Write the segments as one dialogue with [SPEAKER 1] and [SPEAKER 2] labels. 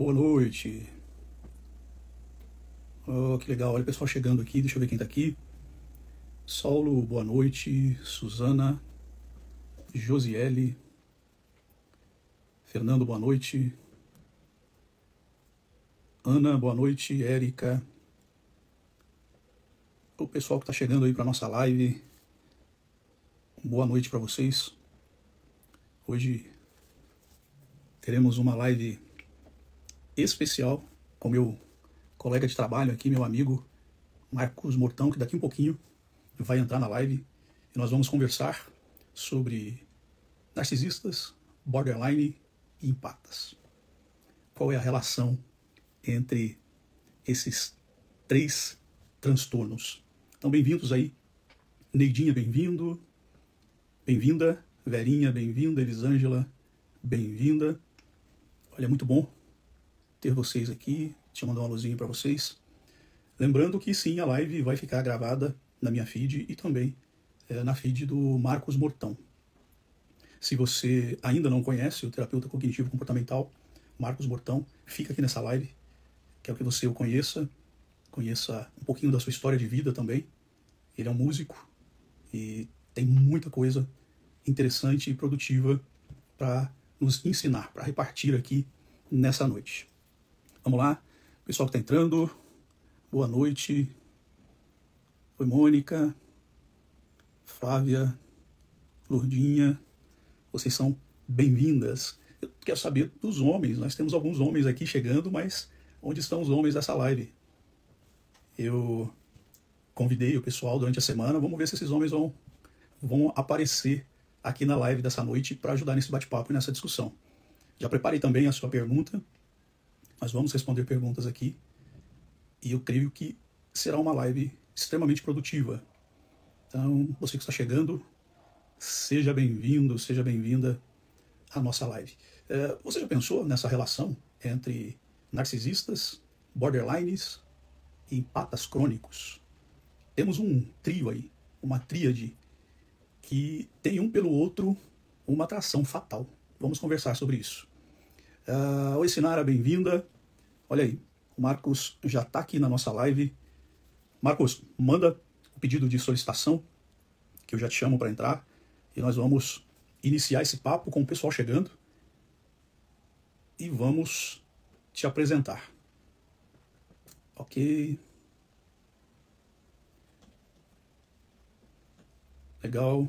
[SPEAKER 1] Boa noite. Oh, que legal. Olha o pessoal chegando aqui. Deixa eu ver quem tá aqui. Saulo, boa noite. Suzana, Josiele, Fernando, boa noite. Ana, boa noite. Érica. O pessoal que tá chegando aí pra nossa live. Boa noite para vocês. Hoje teremos uma live especial com meu colega de trabalho aqui, meu amigo Marcos Mortão, que daqui um pouquinho vai entrar na live e nós vamos conversar sobre narcisistas, borderline e empatas. Qual é a relação entre esses três transtornos? Então, bem-vindos aí. Neidinha, bem-vindo. Bem-vinda. Verinha, bem-vinda. Elisângela, bem-vinda. Olha, muito bom ter vocês aqui. Deixa eu mandar uma luzinha para vocês. Lembrando que sim, a live vai ficar gravada na minha feed e também na feed do Marcos Mortão. Se você ainda não conhece o terapeuta cognitivo comportamental Marcos Mortão, fica aqui nessa live. Quero que você o conheça um pouquinho da sua história de vida também. Ele é um músico e tem muita coisa interessante e produtiva para nos ensinar, para repartir aqui nessa noite. Vamos lá, pessoal que está entrando, boa noite. Oi, Mônica, Flávia, Lourdinha, vocês são bem-vindas. Eu quero saber dos homens, nós temos alguns homens aqui chegando, mas onde estão os homens dessa live? Eu convidei o pessoal durante a semana, vamos ver se esses homens vão aparecer aqui na live dessa noite para ajudar nesse bate-papo e nessa discussão. Já preparei também a sua pergunta, nós vamos responder perguntas aqui e eu creio que será uma live extremamente produtiva. Então, você que está chegando, seja bem-vindo, seja bem-vinda à nossa live. Você já pensou nessa relação entre narcisistas, borderlines e empatas crônicos? Temos um trio aí, uma tríade, que tem um pelo outro uma atração fatal. Vamos conversar sobre isso. Oi, Sinara, bem-vinda. Olha aí, o Marcos já está aqui na nossa live. Marcos, manda o pedido de solicitação, que eu já te chamo para entrar, e nós vamos iniciar esse papo com o pessoal chegando e vamos te apresentar. Ok. Legal.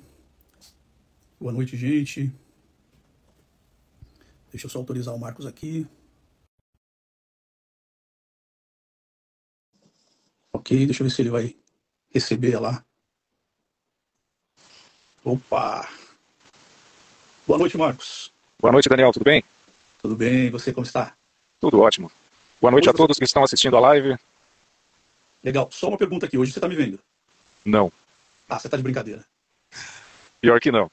[SPEAKER 1] Boa noite, gente. Deixa eu só autorizar o Marcos aqui. Ok, deixa eu ver se ele vai receber lá. Opa! Boa noite, Marcos.
[SPEAKER 2] Boa noite, Daniel, tudo bem?
[SPEAKER 1] Tudo bem, e você como está?
[SPEAKER 2] Tudo ótimo. Boa noite a todos que estão assistindo a live.
[SPEAKER 1] Legal, só uma pergunta aqui, hoje você está me vendo?
[SPEAKER 2] Não.
[SPEAKER 1] Ah, você está de brincadeira.
[SPEAKER 2] Pior que não.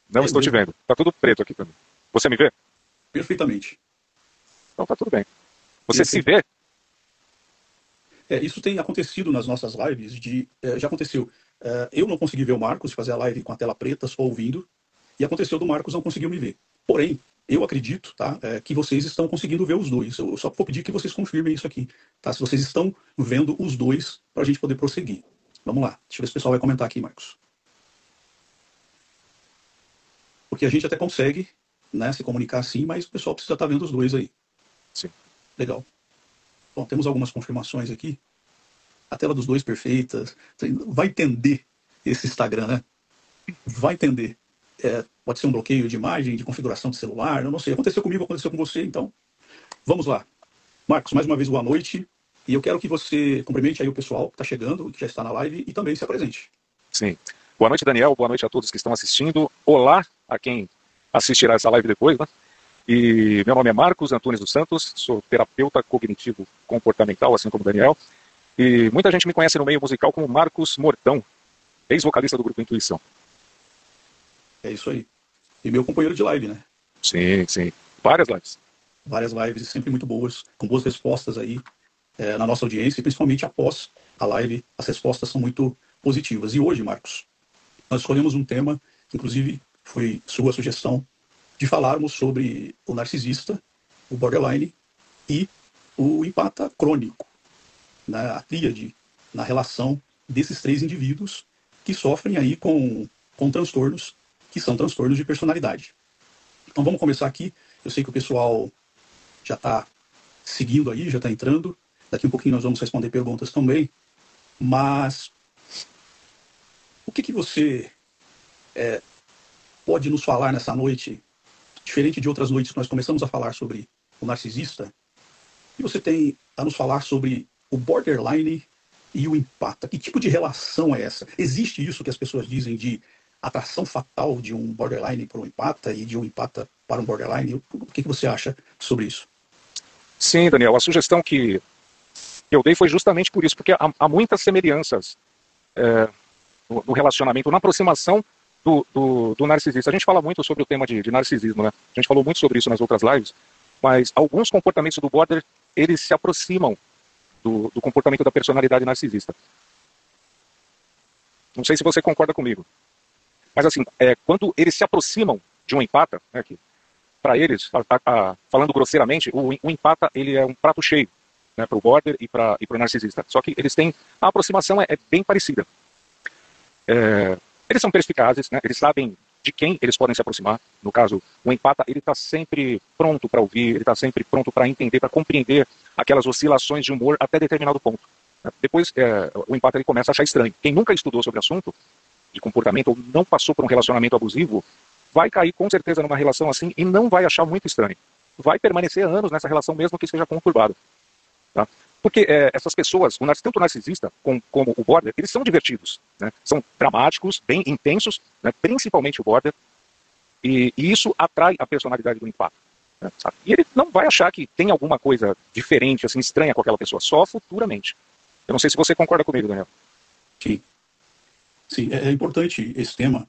[SPEAKER 2] Não estou te vendo. Tá tudo preto aqui pra mim. Você me vê?
[SPEAKER 1] Perfeitamente.
[SPEAKER 2] Então tá tudo bem. Você se vê?
[SPEAKER 1] Isso tem acontecido nas nossas lives, já aconteceu. Eu não consegui ver o Marcos, fazer a live com a tela preta, só ouvindo, e aconteceu do Marcos não conseguiu me ver. Porém, eu acredito, tá, que vocês estão conseguindo ver os dois. Eu só vou pedir que vocês confirmem isso aqui, tá? Se vocês estão vendo os dois, para a gente poder prosseguir. Vamos lá, deixa eu ver se o pessoal vai comentar aqui, Marcos. Porque a gente até consegue, né, se comunicar assim, mas o pessoal precisa estar vendo os dois aí.
[SPEAKER 2] Sim.
[SPEAKER 1] Legal. Bom, temos algumas confirmações aqui. A tela dos dois perfeita. Vai entender esse Instagram, né? Vai entender. Pode ser um bloqueio de imagem, de configuração de celular, eu não sei. Aconteceu comigo, aconteceu com você, então vamos lá. Marcos, mais uma vez, boa noite. E eu quero que você cumprimente aí o pessoal que está chegando, que já está na live, e também se apresente.
[SPEAKER 2] Sim. Boa noite, Daniel. Boa noite a todos que estão assistindo. Olá a quem assistirá essa live depois, né? E meu nome é Marcos Antunes dos Santos, sou terapeuta cognitivo comportamental, assim como o Daniel. E muita gente me conhece no meio musical como Marcos Mortão, ex-vocalista do grupo Intuição.
[SPEAKER 1] É isso aí. E meu companheiro de live, né?
[SPEAKER 2] Sim, sim. Várias lives.
[SPEAKER 1] Várias lives, sempre muito boas, com boas respostas aí na nossa audiência, e principalmente após a live, as respostas são muito positivas. E hoje, Marcos, nós escolhemos um tema, que inclusive foi sua sugestão, de falarmos sobre o narcisista, o borderline e o empata crônico, né, a tríade na relação desses três indivíduos que sofrem aí com transtornos que são transtornos de personalidade. Então vamos começar aqui. Eu sei que o pessoal já está seguindo aí, já está entrando. Daqui um pouquinho nós vamos responder perguntas também. Mas o que você pode nos falar nessa noite, diferente de outras noites que nós começamos a falar sobre o narcisista, e você tem a nos falar sobre o borderline e o empata? Que tipo de relação é essa? Existe isso que as pessoas dizem de atração fatal de um borderline para um empata e de um empata para um borderline? O que você acha sobre isso?
[SPEAKER 2] Sim, Daniel, a sugestão que eu dei foi justamente por isso, porque há muitas semelhanças no relacionamento, na aproximação do narcisista. A gente fala muito sobre o tema de narcisismo, né? A gente falou muito sobre isso nas outras lives, mas alguns comportamentos do border, eles se aproximam do comportamento da personalidade narcisista. Não sei se você concorda comigo. Mas assim, quando eles se aproximam de um empata, né, para eles, falando grosseiramente, o empata ele é um prato cheio, né, para o border e para o narcisista. Só que eles têm, a aproximação é bem parecida. Eles são perspicazes, né, eles sabem de quem eles podem se aproximar. No caso, o empata, ele está sempre pronto para ouvir, ele está sempre pronto para entender, para compreender aquelas oscilações de humor até determinado ponto. Depois, o empata ele começa a achar estranho. Quem nunca estudou sobre o assunto de comportamento ou não passou por um relacionamento abusivo, vai cair com certeza numa relação assim e não vai achar muito estranho. Vai permanecer anos nessa relação mesmo que seja conturbada. Tá? Porque essas pessoas, tanto o narcisista como o border, eles são divertidos, né? São dramáticos, bem intensos, né? Principalmente o border, e isso atrai a personalidade do empata. Né? E ele não vai achar que tem alguma coisa diferente, assim, estranha com aquela pessoa, só futuramente. Eu não sei se você concorda comigo, Daniel.
[SPEAKER 1] Sim. Sim, é importante esse tema,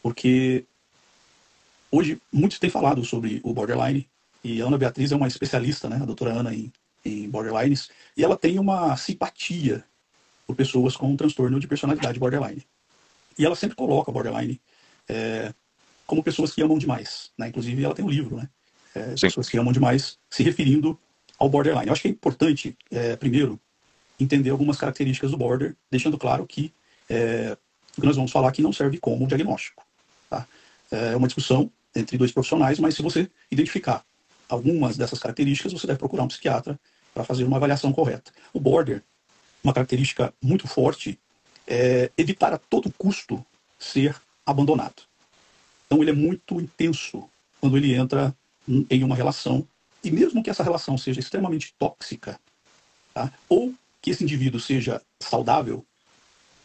[SPEAKER 1] porque hoje muitos têm falado sobre o borderline, e a Ana Beatriz é uma especialista, né, a doutora Ana, em borderlines, e ela tem uma simpatia por pessoas com um transtorno de personalidade borderline. E ela sempre coloca borderline como pessoas que amam demais, né? Inclusive ela tem um livro, né? Pessoas que amam demais, se referindo ao borderline. Eu acho que é importante, primeiro, entender algumas características do border, deixando claro que o que nós vamos falar aqui não serve como diagnóstico. Tá? É uma discussão entre dois profissionais, mas se você identificar algumas dessas características, você deve procurar um psiquiatra para fazer uma avaliação correta. O border, uma característica muito forte, é evitar a todo custo ser abandonado. Então ele é muito intenso quando ele entra em uma relação, e mesmo que essa relação seja extremamente tóxica, tá? Ou que esse indivíduo seja saudável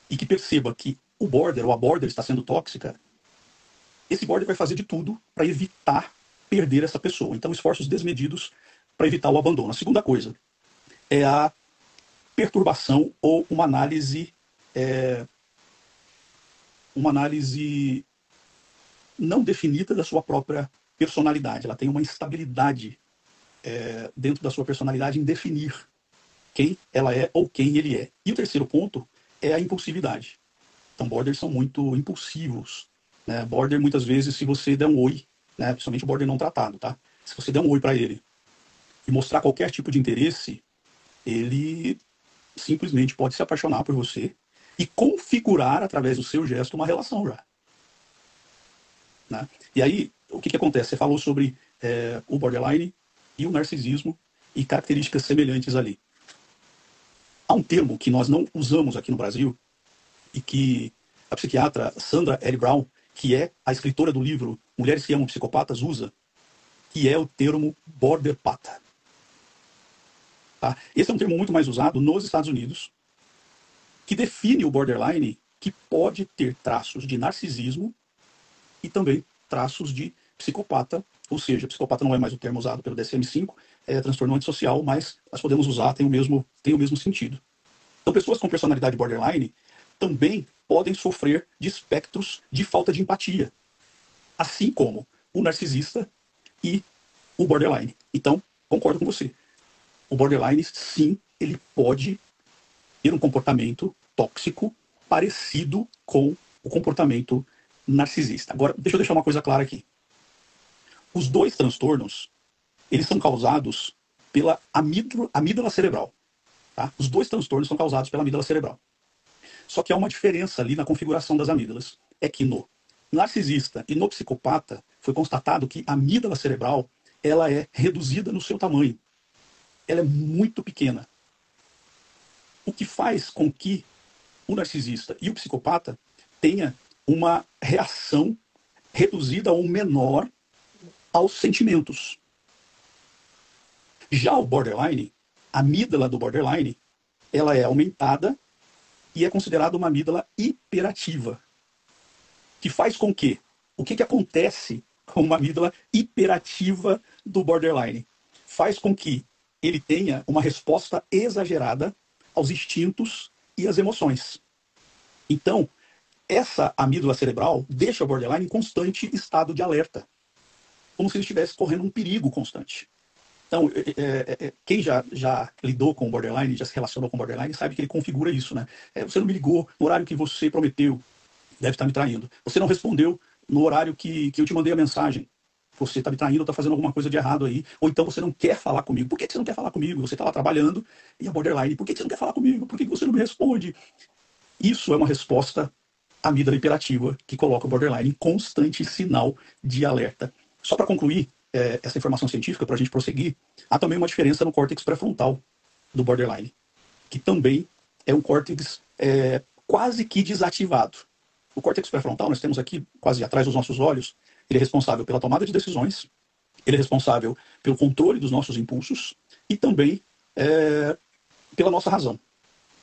[SPEAKER 1] e que perceba que o border ou a border está sendo tóxica, esse border vai fazer de tudo para evitar perder essa pessoa. Então, esforços desmedidos para evitar o abandono. A segunda coisa é a perturbação ou uma análise não definida da sua própria personalidade. Ela tem uma instabilidade dentro da sua personalidade em definir quem ela é ou quem ele é. E o terceiro ponto é a impulsividade. Então, borders são muito impulsivos. Né? Border, muitas vezes, se você der um oi, né? Principalmente o border não tratado, tá? Se você der um oi para ele e mostrar qualquer tipo de interesse, ele simplesmente pode se apaixonar por você e configurar, através do seu gesto, uma relação já. Né? E aí, o que acontece? Você falou sobre o borderline e o narcisismo e características semelhantes ali. Há um termo que nós não usamos aqui no Brasil e que a psiquiatra Sandra L. Brown, que é a escritora do livro Mulheres que Amam Psicopatas, usa, que é o termo borderpata. Tá? Esse é um termo muito mais usado nos Estados Unidos, que define o borderline, que pode ter traços de narcisismo e também traços de psicopata, ou seja, psicopata não é mais o termo usado pelo DSM-5, é transtorno antissocial, mas nós podemos usar, tem o mesmo sentido. Então, pessoas com personalidade borderline também podem sofrer de espectros de falta de empatia, assim como o narcisista e o borderline. Então, concordo com você. O borderline, sim, ele pode ter um comportamento tóxico parecido com o comportamento narcisista. Agora, deixa eu deixar uma coisa clara aqui. Os dois transtornos, eles são causados pela amígdala cerebral. Tá? Os dois transtornos são causados pela amígdala cerebral. Só que há uma diferença ali na configuração das amígdalas. É que no narcisista e no psicopata foi constatado que a amígdala cerebral ela é reduzida no seu tamanho. Ela é muito pequena. O que faz com que o narcisista e o psicopata tenha uma reação reduzida ou menor aos sentimentos. Já o borderline, a amígdala do borderline, ela é aumentada e é considerada uma amígdala hiperativa, que faz com que, o que acontece com uma amígdala hiperativa do borderline? Faz com que ele tenha uma resposta exagerada aos instintos e às emoções. Então, essa amígdala cerebral deixa o borderline em constante estado de alerta, como se ele estivesse correndo um perigo constante. Então, quem já lidou com o borderline, já se relacionou com o borderline, sabe que ele configura isso, né? Você não me ligou no horário que você prometeu, deve estar me traindo. Você não respondeu no horário que eu te mandei a mensagem, você está me traindo, está fazendo alguma coisa de errado aí. Ou então você não quer falar comigo. Por que você não quer falar comigo? Você está lá trabalhando e a borderline, por que você não quer falar comigo? Por que você não me responde? Isso é uma resposta à amígdala hiperativa que coloca o borderline em constante sinal de alerta. Só para concluir essa informação científica, para a gente prosseguir, há também uma diferença no córtex pré-frontal do borderline, que também é um córtex quase que desativado. O córtex pré-frontal, nós temos aqui quase atrás dos nossos olhos, ele é responsável pela tomada de decisões, ele é responsável pelo controle dos nossos impulsos e também pela nossa razão.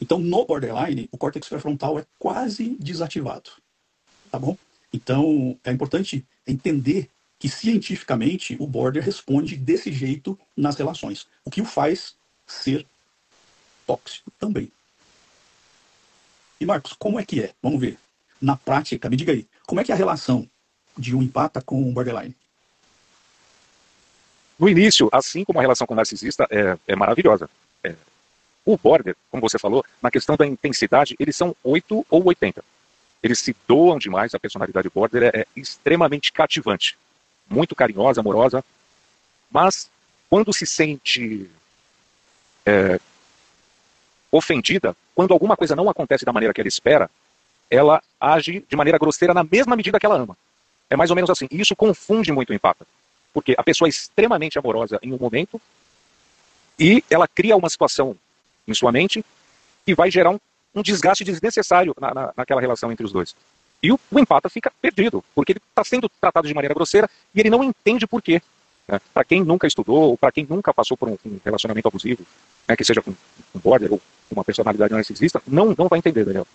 [SPEAKER 1] Então, no borderline, o córtex pré-frontal é quase desativado. Tá bom? Então, é importante entender que cientificamente o border responde desse jeito nas relações, o que o faz ser tóxico também. E Marcos, como é que é? Vamos ver. Na prática, me diga aí, como é que é a relação de um empata com um borderline?
[SPEAKER 2] No início, assim como a relação com o narcisista é maravilhosa. O border, como você falou, na questão da intensidade, eles são 8 ou 80. Eles se doam demais, a personalidade border é extremamente cativante. Muito carinhosa, amorosa, mas quando se sente ofendida, quando alguma coisa não acontece da maneira que ela espera, ela age de maneira grosseira na mesma medida que ela ama. É mais ou menos assim. E isso confunde muito o empata. Porque a pessoa é extremamente amorosa em um momento e ela cria uma situação em sua mente que vai gerar um desgaste desnecessário naquela relação entre os dois. E o empata fica perdido, porque ele está sendo tratado de maneira grosseira e ele não entende por quê. Né? Para quem nunca estudou, ou para quem nunca passou por um relacionamento abusivo, né, que seja com um border ou uma personalidade narcisista, não vai entender, Daniel.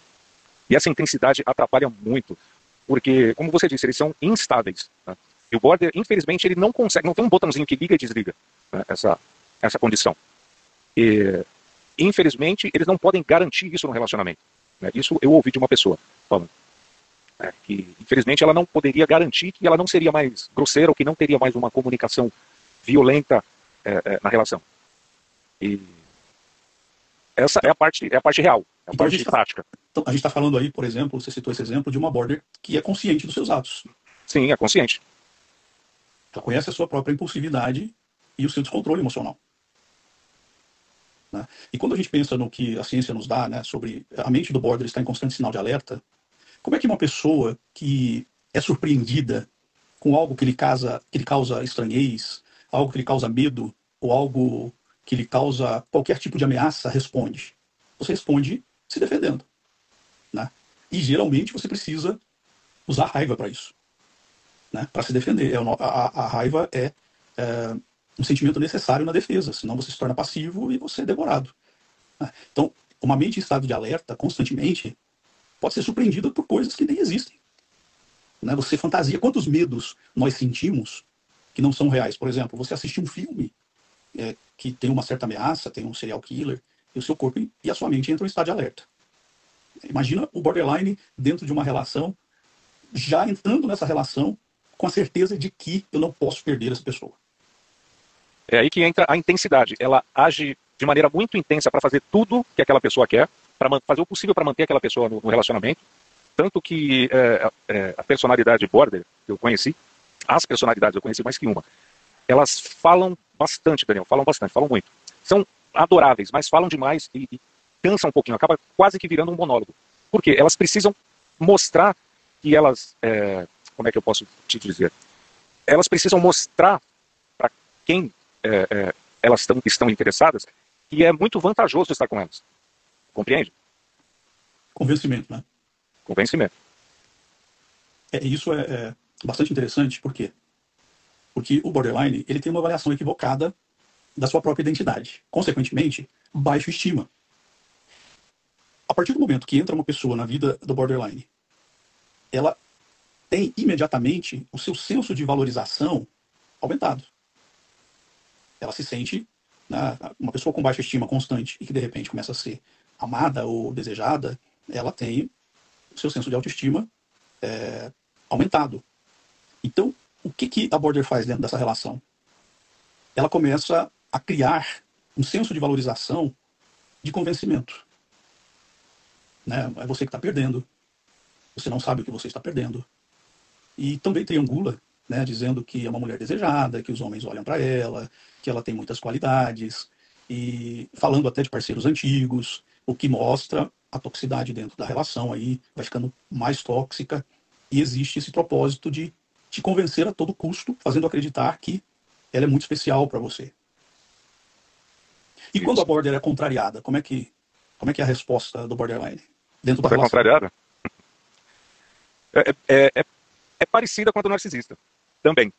[SPEAKER 2] E essa intensidade atrapalha muito, porque, como você disse, eles são instáveis. Né? E o border, infelizmente, ele não consegue, não tem um botãozinho que liga e desliga, né, essa condição. E, infelizmente, eles não podem garantir isso no relacionamento. Né? Isso eu ouvi de uma pessoa falando. Que infelizmente ela não poderia garantir que ela não seria mais grosseira ou que não teria mais uma comunicação violenta na relação. E essa é a parte real, a
[SPEAKER 1] Então,
[SPEAKER 2] parte prática.
[SPEAKER 1] Então, a gente está falando aí, por exemplo, você citou esse exemplo de uma border que é consciente dos seus atos.
[SPEAKER 2] Sim, é consciente.
[SPEAKER 1] Ela conhece a sua própria impulsividade e o seu descontrole emocional. Né? E quando a gente pensa no que a ciência nos dá, né, sobre a mente do border estar em constante sinal de alerta, como é que uma pessoa que é surpreendida com algo que lhe causa estranhez, algo que lhe causa medo, ou algo que lhe causa qualquer tipo de ameaça, responde? Você responde se defendendo. Né? E geralmente você precisa usar raiva para isso. Né? Para se defender. A raiva é um sentimento necessário na defesa, senão você se torna passivo e você é devorado. Né? Então, uma mente em estado de alerta constantemente pode ser surpreendida por coisas que nem existem. Né? Você fantasia. Quantos medos nós sentimos que não são reais? Por exemplo, você assiste um filme que tem uma certa ameaça, tem um serial killer, e o seu corpo e a sua mente entram em estado de alerta. Imagina o borderline dentro de uma relação, já entrando nessa relação com a certeza de que eu não posso perder essa pessoa.
[SPEAKER 2] É aí que entra a intensidade. Ela age de maneira muito intensa para fazer tudo que aquela pessoa quer, para fazer o possível para manter aquela pessoa no relacionamento. Tanto que a personalidade border que eu conheci, as personalidades eu conheci mais que uma, elas falam bastante, Daniel, falam bastante, falam muito. São adoráveis, mas falam demais e cansa um pouquinho, acaba quase que virando um monólogo. Por quê? Elas precisam mostrar que elas, como é que eu posso te dizer? Elas precisam mostrar para quem elas estão interessadas que é muito vantajoso estar com elas. Compreende?
[SPEAKER 1] Convencimento, né?
[SPEAKER 2] Convencimento.
[SPEAKER 1] Isso é bastante interessante, por quê? Porque o borderline, ele tem uma avaliação equivocada da sua própria identidade. Consequentemente, baixa estima. A partir do momento que entra uma pessoa na vida do borderline, ela tem imediatamente o seu senso de valorização aumentado. Ela se sente, né, uma pessoa com baixa estima constante e que de repente começa a ser amada ou desejada, ela tem o seu senso de autoestima aumentado. Então, o que a border faz dentro dessa relação? Ela começa a criar um senso de valorização de convencimento. Né? É você que está perdendo. Você não sabe o que você está perdendo. E também triangula, né, dizendo que é uma mulher desejada, que os homens olham para ela, que ela tem muitas qualidades, e falando até de parceiros antigos, o que mostra a toxicidade dentro da relação aí, vai ficando mais tóxica, e existe esse propósito de te convencer a todo custo, fazendo acreditar que ela é muito especial para você. E quando a border é contrariada, como é que é a resposta do borderline dentro da relação?
[SPEAKER 2] Contrariada? É parecida com a do narcisista, também.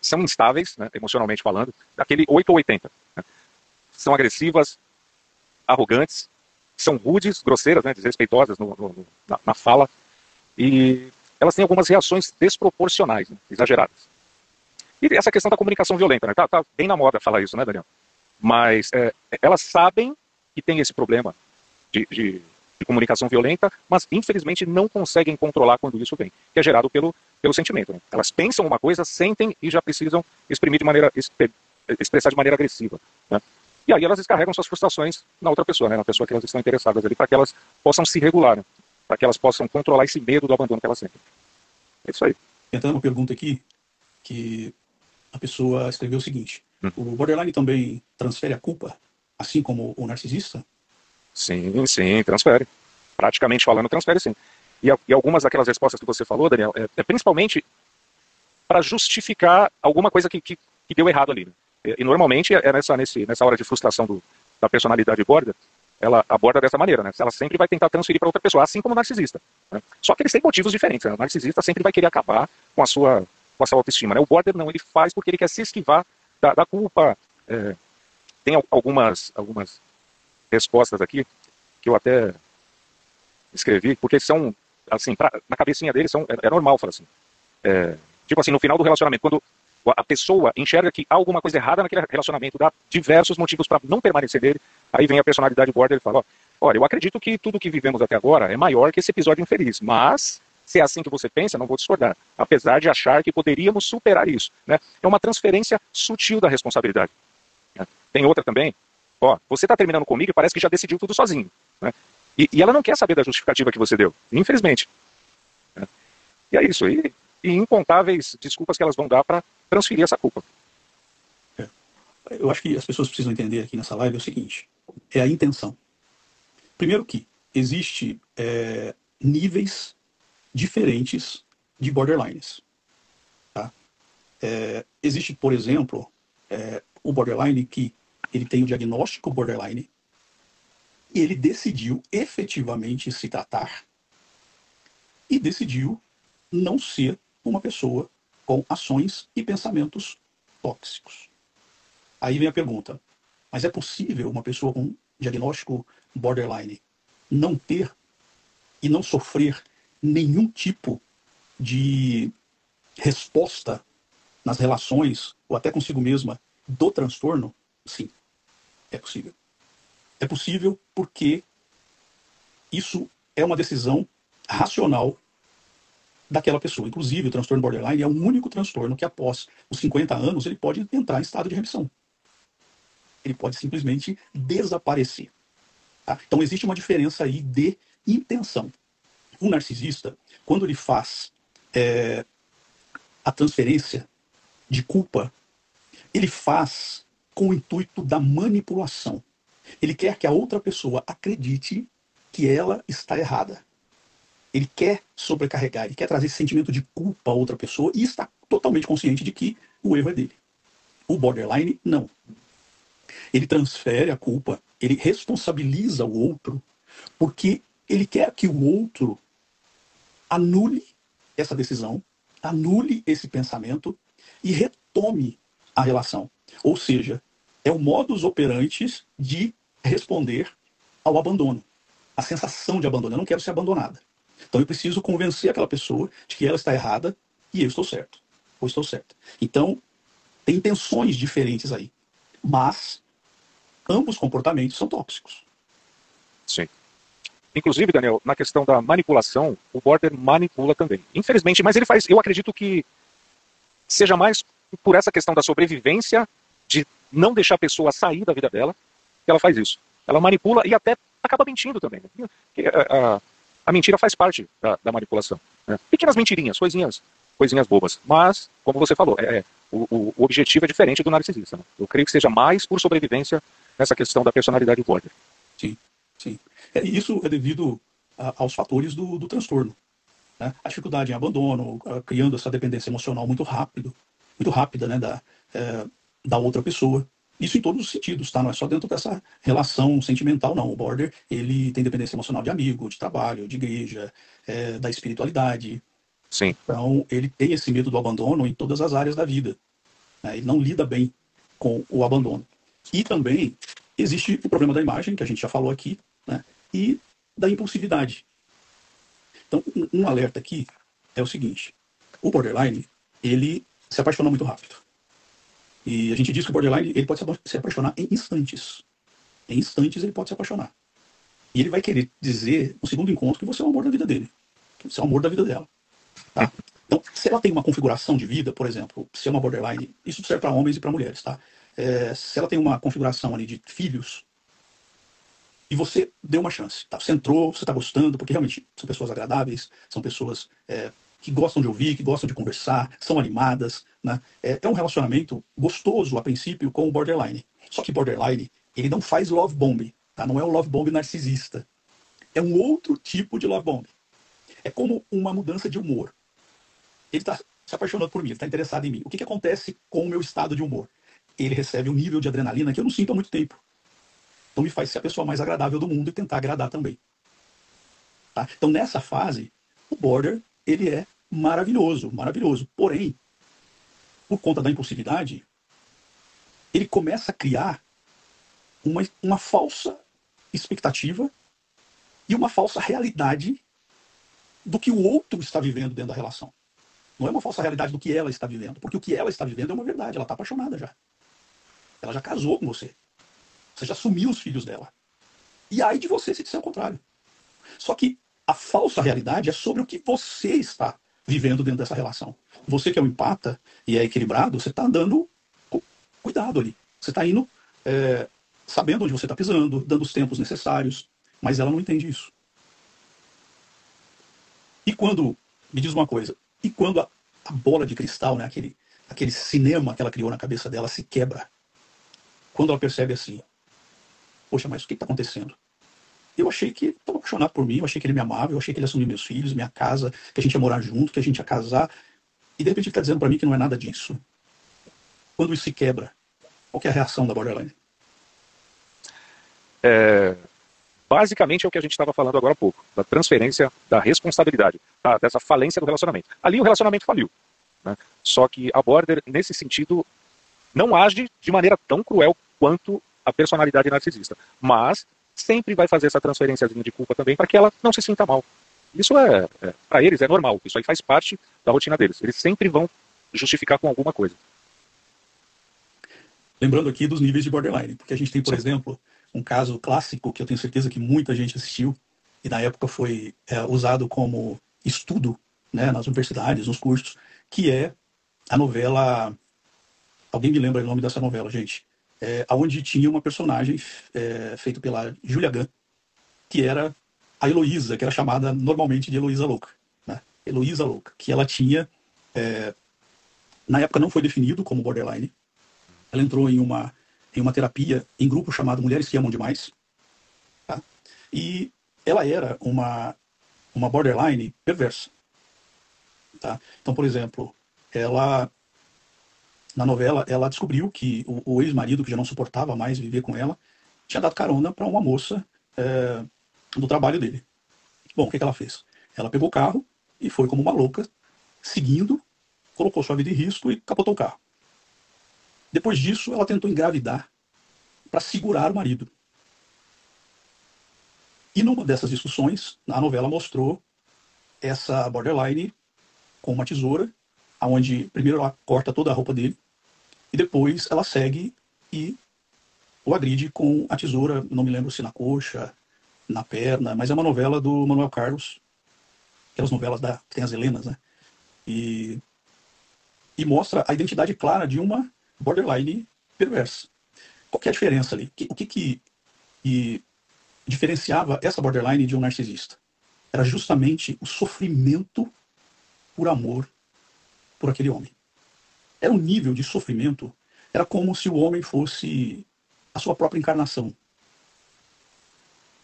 [SPEAKER 2] São instáveis, né, emocionalmente falando, aquele 8 ou 80. Né? São agressivas, arrogantes, são rudes, grosseiras, né, desrespeitosas na fala, e elas têm algumas reações desproporcionais, né, exageradas. E essa questão da comunicação violenta, né, tá bem na moda falar isso, né, Daniel? Mas elas sabem que tem esse problema de comunicação violenta, mas infelizmente não conseguem controlar quando isso vem, que é gerado pelo sentimento. Né? Elas pensam uma coisa, sentem e já precisam expressar de maneira agressiva. Né? E aí elas descarregam suas frustrações na outra pessoa, né? Na pessoa que elas estão interessadas ali, para que elas possam se regular, né? Para que elas possam controlar esse medo do abandono que elas sentem. É isso aí.
[SPEAKER 1] Entrando uma pergunta aqui, que a pessoa escreveu o seguinte: o borderline também transfere a culpa, assim como o narcisista?
[SPEAKER 2] Sim, transfere. Praticamente falando, transfere sim. E algumas daquelas respostas que você falou, Daniel, é principalmente para justificar alguma coisa que deu errado ali. Né? E normalmente nessa hora de frustração da personalidade border, ela aborda dessa maneira, né? Ela sempre vai tentar transferir para outra pessoa, assim como o narcisista. Né? Só que eles têm motivos diferentes. Né? O narcisista sempre vai querer acabar com a sua autoestima. Né? O border não, ele faz porque ele quer se esquivar da culpa. Tem algumas respostas aqui que eu até escrevi, porque são, assim, na cabecinha deles é normal, falar assim. Tipo assim, no final do relacionamento, quando a pessoa enxerga que há alguma coisa errada naquele relacionamento, dá diversos motivos para não permanecer nele, aí vem a personalidade border e fala, olha, eu acredito que tudo que vivemos até agora é maior que esse episódio infeliz, mas se é assim que você pensa, não vou discordar, apesar de achar que poderíamos superar isso. Né? É uma transferência sutil da responsabilidade. Né? Tem outra também, você está terminando comigo e parece que já decidiu tudo sozinho. Né? E ela não quer saber da justificativa que você deu, infelizmente. Né? E é isso. E incontáveis desculpas que elas vão dar para transferir essa culpa.
[SPEAKER 1] Eu acho que as pessoas precisam entender aqui nessa live o seguinte: é a intenção. Primeiro que existe níveis diferentes de borderlines. Tá? Existe, por exemplo, o borderline que ele tem o diagnóstico borderline e ele decidiu efetivamente se tratar e decidiu não ser uma pessoa com ações e pensamentos tóxicos. Aí vem a pergunta: mas é possível uma pessoa com diagnóstico borderline não ter e não sofrer nenhum tipo de resposta nas relações, ou até consigo mesma, do transtorno? Sim, é possível. É possível porque isso é uma decisão racional daquela pessoa. Inclusive, o transtorno borderline é o único transtorno que, após os 50 anos, ele pode entrar em estado de remissão. Ele pode simplesmente desaparecer. Tá? Então, existe uma diferença aí de intenção. O narcisista, quando ele faz a transferência de culpa ele faz com o intuito da manipulação. Ele quer que a outra pessoa acredite que ela está errada. Ele quer sobrecarregar, ele quer trazer esse sentimento de culpa a outra pessoa e está totalmente consciente de que o erro é dele. O borderline, não. Ele transfere a culpa, ele responsabiliza o outro, porque ele quer que o outro anule essa decisão, anule esse pensamento e retome a relação. Ou seja, é o modus operandi de responder ao abandono. A sensação de abandono. Eu não quero ser abandonada. Então eu preciso convencer aquela pessoa de que ela está errada e eu estou certo. Ou estou certo. Então, tem intenções diferentes aí. Mas ambos comportamentos são tóxicos.
[SPEAKER 2] Sim. Inclusive, Daniel, na questão da manipulação, o border manipula também. Infelizmente, mas ele faz, eu acredito que seja mais por essa questão da sobrevivência, de não deixar a pessoa sair da vida dela, que ela faz isso. Ela manipula e até acaba mentindo também. Né? A mentira faz parte da manipulação. Né? Pequenas mentirinhas, coisinhas bobas. Mas, como você falou, o objetivo é diferente do narcisista. Né? Eu creio que seja mais por sobrevivência nessa questão da personalidade border.
[SPEAKER 1] Sim, sim. Isso é devido aos fatores do transtorno. Né? A dificuldade em abandono, criando essa dependência emocional muito rápida, né, da outra pessoa. Isso em todos os sentidos, tá? Não é só dentro dessa relação sentimental, não. O border, ele tem dependência emocional de amigo, de trabalho, de igreja, da espiritualidade.
[SPEAKER 2] Sim.
[SPEAKER 1] Então, ele tem esse medo do abandono em todas as áreas da vida. Né? Ele não lida bem com o abandono. E também existe o problema da imagem, que a gente já falou aqui, né? E da impulsividade. Então, um alerta aqui é o seguinte. O borderline, ele se apaixona muito rápido. E a gente diz que o borderline ele pode se apaixonar em instantes. Em instantes ele pode se apaixonar. E ele vai querer dizer, no segundo encontro, que você é o amor da vida dele. Que você é o amor da vida dela. Tá? Então, se ela tem uma configuração de vida, por exemplo, se é uma borderline, isso serve para homens e para mulheres, tá? Se ela tem uma configuração ali de filhos, e você deu uma chance, tá? Você entrou, você está gostando, porque realmente são pessoas agradáveis, são pessoas que gostam de ouvir, que gostam de conversar, são animadas, né? É um relacionamento gostoso a princípio com o borderline. Só que borderline, ele não faz love bomb, tá? Não é o love bomb narcisista. É um outro tipo de love bomb. É como uma mudança de humor. Ele está se apaixonando por mim, ele está interessado em mim. O que acontece com o meu estado de humor? Ele recebe um nível de adrenalina que eu não sinto há muito tempo. Então me faz ser a pessoa mais agradável do mundo e tentar agradar também. Tá? Então nessa fase, o border, ele é maravilhoso, maravilhoso. Porém, por conta da impulsividade, ele começa a criar uma falsa expectativa e uma falsa realidade do que o outro está vivendo dentro da relação. Não é uma falsa realidade do que ela está vivendo, porque o que ela está vivendo é uma verdade, ela está apaixonada já. Ela já casou com você. Você já assumiu os filhos dela. E aí de você se disser o contrário. Só que a falsa realidade é sobre o que você está vivendo dentro dessa relação. Você que é um empata e é equilibrado, você está dando cuidado ali. Você está indo sabendo onde você está pisando, dando os tempos necessários, mas ela não entende isso. E quando, me diz uma coisa, e quando a bola de cristal, né, aquele cinema que ela criou na cabeça dela se quebra, quando ela percebe assim, poxa, mas o que está acontecendo? Eu achei que ele estava apaixonado por mim, eu achei que ele me amava, eu achei que ele assumia meus filhos, minha casa, que a gente ia morar junto, que a gente ia casar, e de repente ele está dizendo para mim que não é nada disso. Quando isso se quebra, qual que é a reação da borderline?
[SPEAKER 2] Basicamente é o que a gente estava falando agora há pouco, da transferência da responsabilidade, dessa falência do relacionamento. Ali o relacionamento faliu. Né? Só que a border, nesse sentido, não age de maneira tão cruel quanto a personalidade narcisista. Mas sempre vai fazer essa transferênciazinha de culpa também para que ela não se sinta mal. Isso para eles é normal, isso aí faz parte da rotina deles. Eles sempre vão justificar com alguma coisa.
[SPEAKER 1] Lembrando aqui dos níveis de borderline, porque a gente tem, por exemplo, um caso clássico que eu tenho certeza que muita gente assistiu e na época foi usado como estudo, né, nas universidades, nos cursos, que é a novela... Alguém me lembra o nome dessa novela, gente? Onde tinha uma personagem feita pela Julia Gunn, que era a Heloísa, que era chamada normalmente de Heloísa Louca. Né? Heloísa Louca, que ela tinha... na época não foi definido como borderline, ela entrou em uma terapia em grupo chamado Mulheres que Amam Demais, tá? E ela era uma borderline perversa, tá? Então, por exemplo, ela na novela ela descobriu que o ex-marido, que já não suportava mais viver com ela, tinha dado carona para uma moça do trabalho dele. Bom, o que ela fez? Ela pegou o carro e foi como uma louca, seguindo, colocou sua vida em risco e capotou o carro. Depois disso, ela tentou engravidar para segurar o marido. E numa dessas discussões, a novela mostrou essa borderline com uma tesoura, onde primeiro ela corta toda a roupa dele, e depois ela segue e o agride com a tesoura, não me lembro se na coxa, na perna, mas é uma novela do Manuel Carlos, aquelas novelas que tem as Helenas, né? E mostra a identidade clara de uma borderline perversa. Qual que é a diferença ali? O que diferenciava essa borderline de um narcisista? Era justamente o sofrimento por amor por aquele homem. Era um nível de sofrimento, era como se o homem fosse a sua própria encarnação.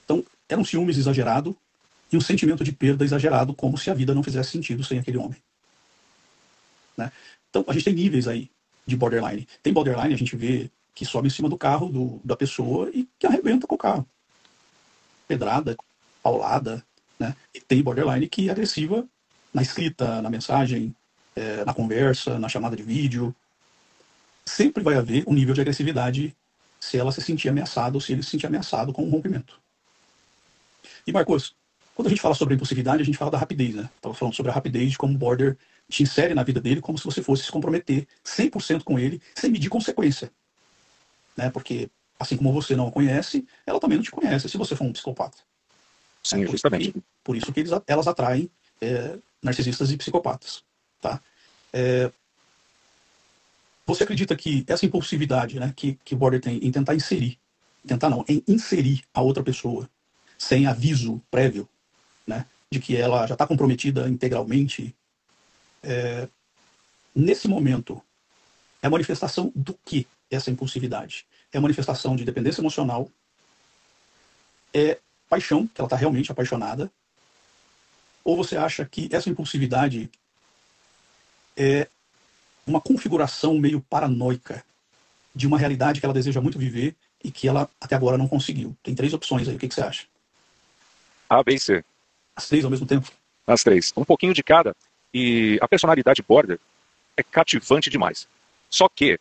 [SPEAKER 1] Então, era um ciúmes exagerado e um sentimento de perda exagerado, como se a vida não fizesse sentido sem aquele homem. Né? Então, a gente tem níveis aí de borderline. Tem borderline, a gente vê que sobe em cima do carro da pessoa e que arrebenta com o carro. Pedrada, paulada, né? E tem borderline que é agressiva na escrita, na mensagem, na conversa, na chamada de vídeo. Sempre vai haver um nível de agressividade se ela se sentir ameaçada ou se ele se sentir ameaçado com um rompimento. E Marcos, quando a gente fala sobre a impulsividade, a gente fala da rapidez, né? Estava falando sobre a rapidez de como o border te insere na vida dele como se você fosse se comprometer 100% com ele, sem medir consequência. Né? Porque, assim como você não a conhece, ela também não te conhece, se você for um psicopata.
[SPEAKER 2] Sim, justamente.
[SPEAKER 1] Por isso que elas atraem narcisistas e psicopatas. Tá? Você acredita que essa impulsividade, né, que o border tem em tentar em inserir a outra pessoa sem aviso prévio, né, de que ela já está comprometida integralmente, nesse momento, é a manifestação do que essa impulsividade? É a manifestação de dependência emocional, é paixão, que ela está realmente apaixonada, ou você acha que essa impulsividade é uma configuração meio paranoica de uma realidade que ela deseja muito viver e que ela até agora não conseguiu? Tem 3 opções aí, o que você acha?
[SPEAKER 2] A, B e C.
[SPEAKER 1] As 3 ao mesmo tempo?
[SPEAKER 2] As 3. Um pouquinho de cada. E a personalidade border é cativante demais. Só que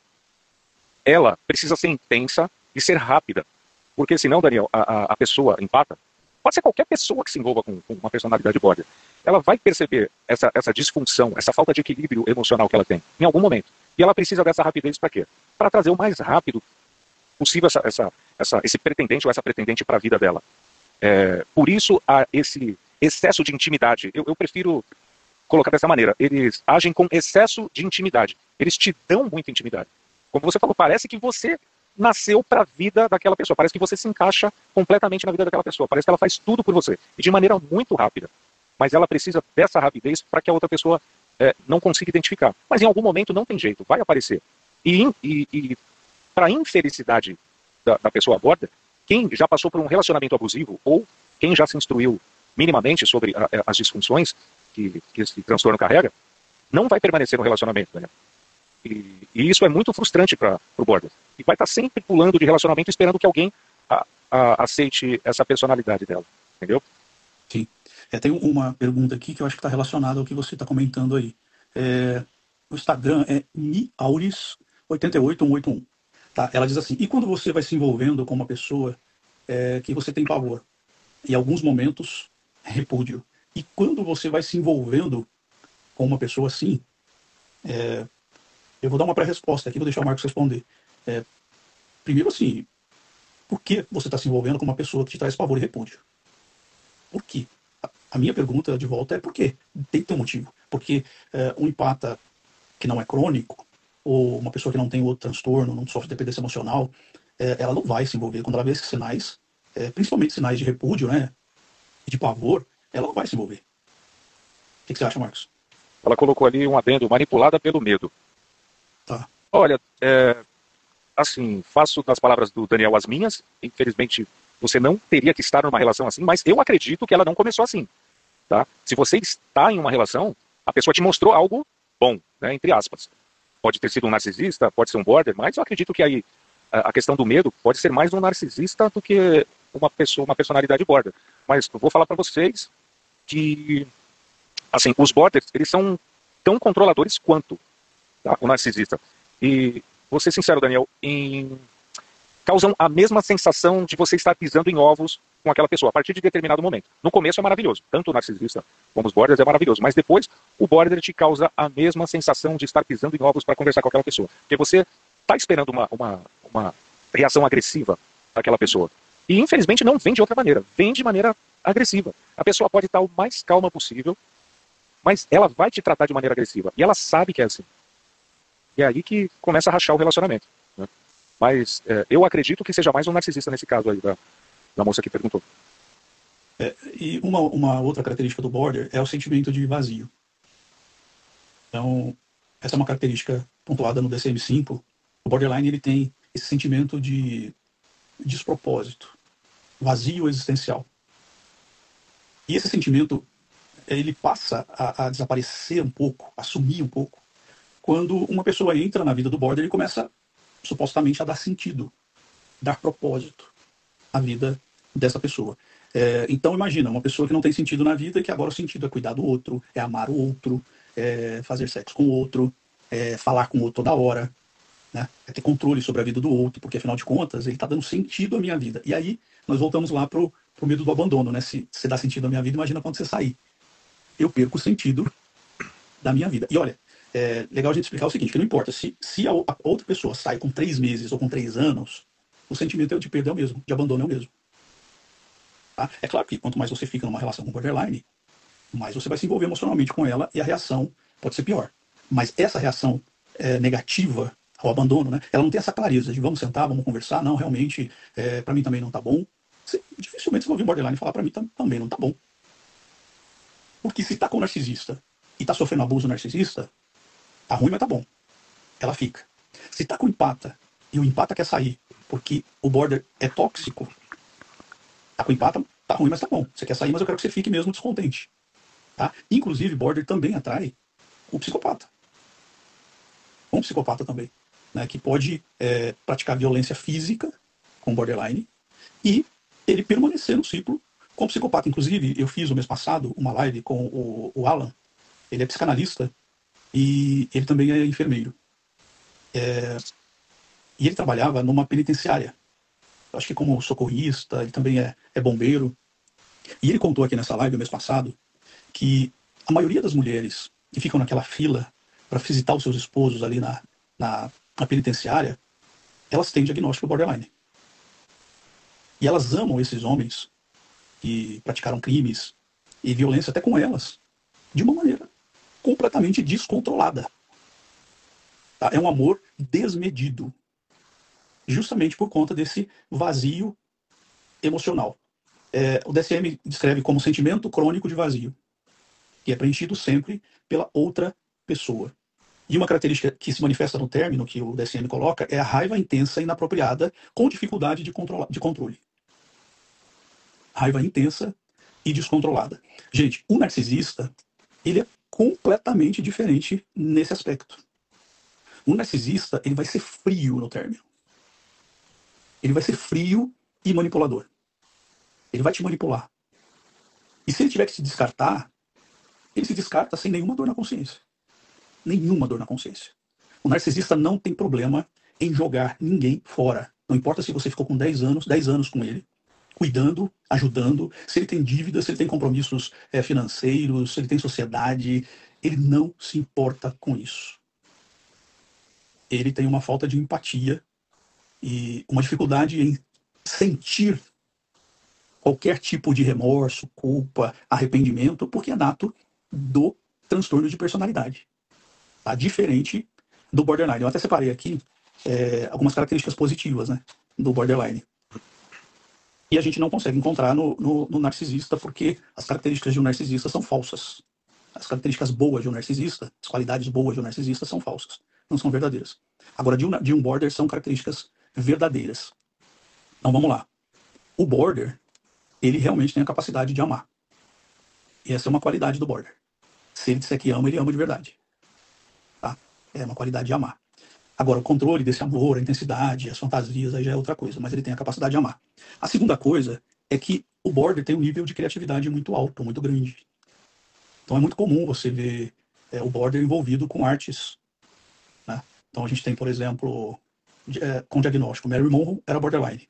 [SPEAKER 2] ela precisa ser intensa e ser rápida. Porque senão, Daniel, a pessoa empata. Pode ser qualquer pessoa que se envolva com uma personalidade border. Ela vai perceber essa disfunção, essa falta de equilíbrio emocional que ela tem, em algum momento. E ela precisa dessa rapidez para quê? Para trazer o mais rápido possível esse pretendente ou essa pretendente para a vida dela. Por isso, há esse excesso de intimidade. Eu prefiro colocar dessa maneira. Eles agem com excesso de intimidade. Eles te dão muita intimidade. Como você falou, parece que você nasceu para a vida daquela pessoa. Parece que você se encaixa completamente na vida daquela pessoa. Parece que ela faz tudo por você. E de maneira muito rápida. Mas ela precisa dessa rapidez para que a outra pessoa não consiga identificar. Mas em algum momento não tem jeito. Vai aparecer. E para a infelicidade da pessoa border, quem já passou por um relacionamento abusivo ou quem já se instruiu minimamente sobre as disfunções que esse transtorno carrega, não vai permanecer no relacionamento, né? E isso é muito frustrante para o border. E vai estar sempre pulando de relacionamento esperando que alguém aceite essa personalidade dela. Entendeu?
[SPEAKER 1] Sim. Tem uma pergunta aqui que eu acho que está relacionada ao que você está comentando aí. O Instagram é miauris88181. Tá? Ela diz assim, e quando você vai se envolvendo com uma pessoa que você tem pavor? Em alguns momentos, repúdio. E quando você vai se envolvendo com uma pessoa assim, eu vou dar uma pré-resposta aqui, vou deixar o Marcos responder. Primeiro assim, por que você está se envolvendo com uma pessoa que te traz pavor e repúdio? Por quê? A minha pergunta de volta é por quê? Tem que ter um motivo. Porque um empata que não é crônico, ou uma pessoa que não tem outro transtorno, não sofre de dependência emocional, ela não vai se envolver. Quando ela vê esses sinais, principalmente sinais de repúdio, né, e de pavor, ela não vai se envolver. O que você acha, Marcos?
[SPEAKER 2] Ela colocou ali um adendo, manipulada pelo medo.
[SPEAKER 1] Tá.
[SPEAKER 2] Olha, assim, faço das palavras do Daniel as minhas. Infelizmente, você não teria que estar numa relação assim, mas eu acredito que ela não começou assim, tá? Se você está em uma relação, a pessoa te mostrou algo bom, né, entre aspas. Pode ter sido um narcisista, pode ser um border, mas eu acredito que aí a questão do medo pode ser mais um narcisista do que uma pessoa, uma personalidade border. Mas eu vou falar para vocês que, assim, os borders, eles são tão controladores quanto, tá, o narcisista. E, vou ser sincero, Daniel, causam a mesma sensação de você estar pisando em ovos com aquela pessoa, a partir de determinado momento. No começo é maravilhoso, tanto o narcisista como os borders é maravilhoso, mas depois o border te causa a mesma sensação de estar pisando em ovos para conversar com aquela pessoa. Porque você está esperando uma reação agressiva daquela pessoa. E infelizmente não vem de outra maneira, vem de maneira agressiva. A pessoa pode estar o mais calma possível, mas ela vai te tratar de maneira agressiva. E ela sabe que é assim. E é aí que começa a rachar o relacionamento, né? Mas eu acredito que seja mais um narcisista nesse caso aí, da moça que perguntou.
[SPEAKER 1] E uma outra característica do border é o sentimento de vazio. Então, essa é uma característica pontuada no DSM-5. O borderline ele tem esse sentimento de despropósito, vazio existencial. E esse sentimento ele passa a desaparecer um pouco, a sumir um pouco, quando uma pessoa entra na vida do border e começa supostamente a dar sentido, dar propósito à vida dessa pessoa. Então imagina, uma pessoa que não tem sentido na vida, que agora o sentido é cuidar do outro, é amar o outro, é fazer sexo com o outro, é falar com o outro toda hora, né? É ter controle sobre a vida do outro, porque afinal de contas ele está dando sentido à minha vida. E aí nós voltamos lá pro medo do abandono, né? Se você dá sentido à minha vida, imagina quando você sair. Eu perco o sentido da minha vida. E olha, é legal a gente explicar o seguinte, que não importa, se a outra pessoa sai com 3 meses ou com 3 anos, o sentimento de perda é o mesmo, de abandono é o mesmo. Tá? É claro que quanto mais você fica numa relação com borderline, mais você vai se envolver emocionalmente com ela e a reação pode ser pior. Mas essa reação negativa ao abandono, né, ela não tem essa clareza de vamos sentar, vamos conversar, não, realmente, para mim também não tá bom. Dificilmente você vai ouvir um borderline falar para mim também não tá bom. Porque se tá com o narcisista e tá sofrendo abuso narcisista, tá ruim, mas tá bom. Ela fica. Se tá com empata e o empata quer sair porque o border é tóxico, tá com empata, tá ruim, mas tá bom. Você quer sair, mas eu quero que você fique mesmo descontente. Tá? Inclusive, border também atrai o psicopata. Um psicopata também, né, que pode praticar violência física com borderline e ele permanecer no ciclo com o psicopata. Inclusive, eu fiz o mês passado uma live com o Alan, ele é psicanalista e ele também é enfermeiro. E ele trabalhava numa penitenciária. Eu acho que como socorrista, ele também é bombeiro. E ele contou aqui nessa live, o mês passado, que a maioria das mulheres que ficam naquela fila para visitar os seus esposos ali na penitenciária, elas têm diagnóstico borderline. E elas amam esses homens que praticaram crimes e violência até com elas, de uma maneira completamente descontrolada. Tá? É um amor desmedido, justamente por conta desse vazio emocional. O DSM descreve como sentimento crônico de vazio, que é preenchido sempre pela outra pessoa. E uma característica que se manifesta no término que o DSM coloca é a raiva intensa e inapropriada com dificuldade de controle. Raiva intensa e descontrolada. Gente, o narcisista, ele é completamente diferente nesse aspecto. O narcisista, ele vai ser frio no término. Ele vai ser frio e manipulador. Ele vai te manipular. E se ele tiver que se descartar, ele se descarta sem nenhuma dor na consciência. Nenhuma dor na consciência. O narcisista não tem problema em jogar ninguém fora. Não importa se você ficou com 10 anos com ele, cuidando, ajudando, se ele tem dívidas, se ele tem compromissos financeiros, se ele tem sociedade, ele não se importa com isso. Ele tem uma falta de empatia e uma dificuldade em sentir qualquer tipo de remorso, culpa, arrependimento, porque é nato do transtorno de personalidade. Tá? Diferente do borderline. Eu até separei aqui algumas características positivas, né, do borderline. E a gente não consegue encontrar no narcisista, porque as características de um narcisista são falsas. As características boas de um narcisista, as qualidades boas de um narcisista são falsas. não são verdadeiras. Agora, de um border são características verdadeiras. Então vamos lá. O border, ele realmente tem a capacidade de amar. E essa é uma qualidade do border. Se ele disser que ama, ele ama de verdade. Tá? É uma qualidade de amar. Agora, o controle desse amor, a intensidade, as fantasias, aí já é outra coisa, mas ele tem a capacidade de amar. A segunda coisa é que o border tem um nível de criatividade muito alto, muito grande. Então é muito comum você ver o border envolvido com artes, né? Então a gente tem, por exemplo, com diagnóstico, Mary Monroe era borderline.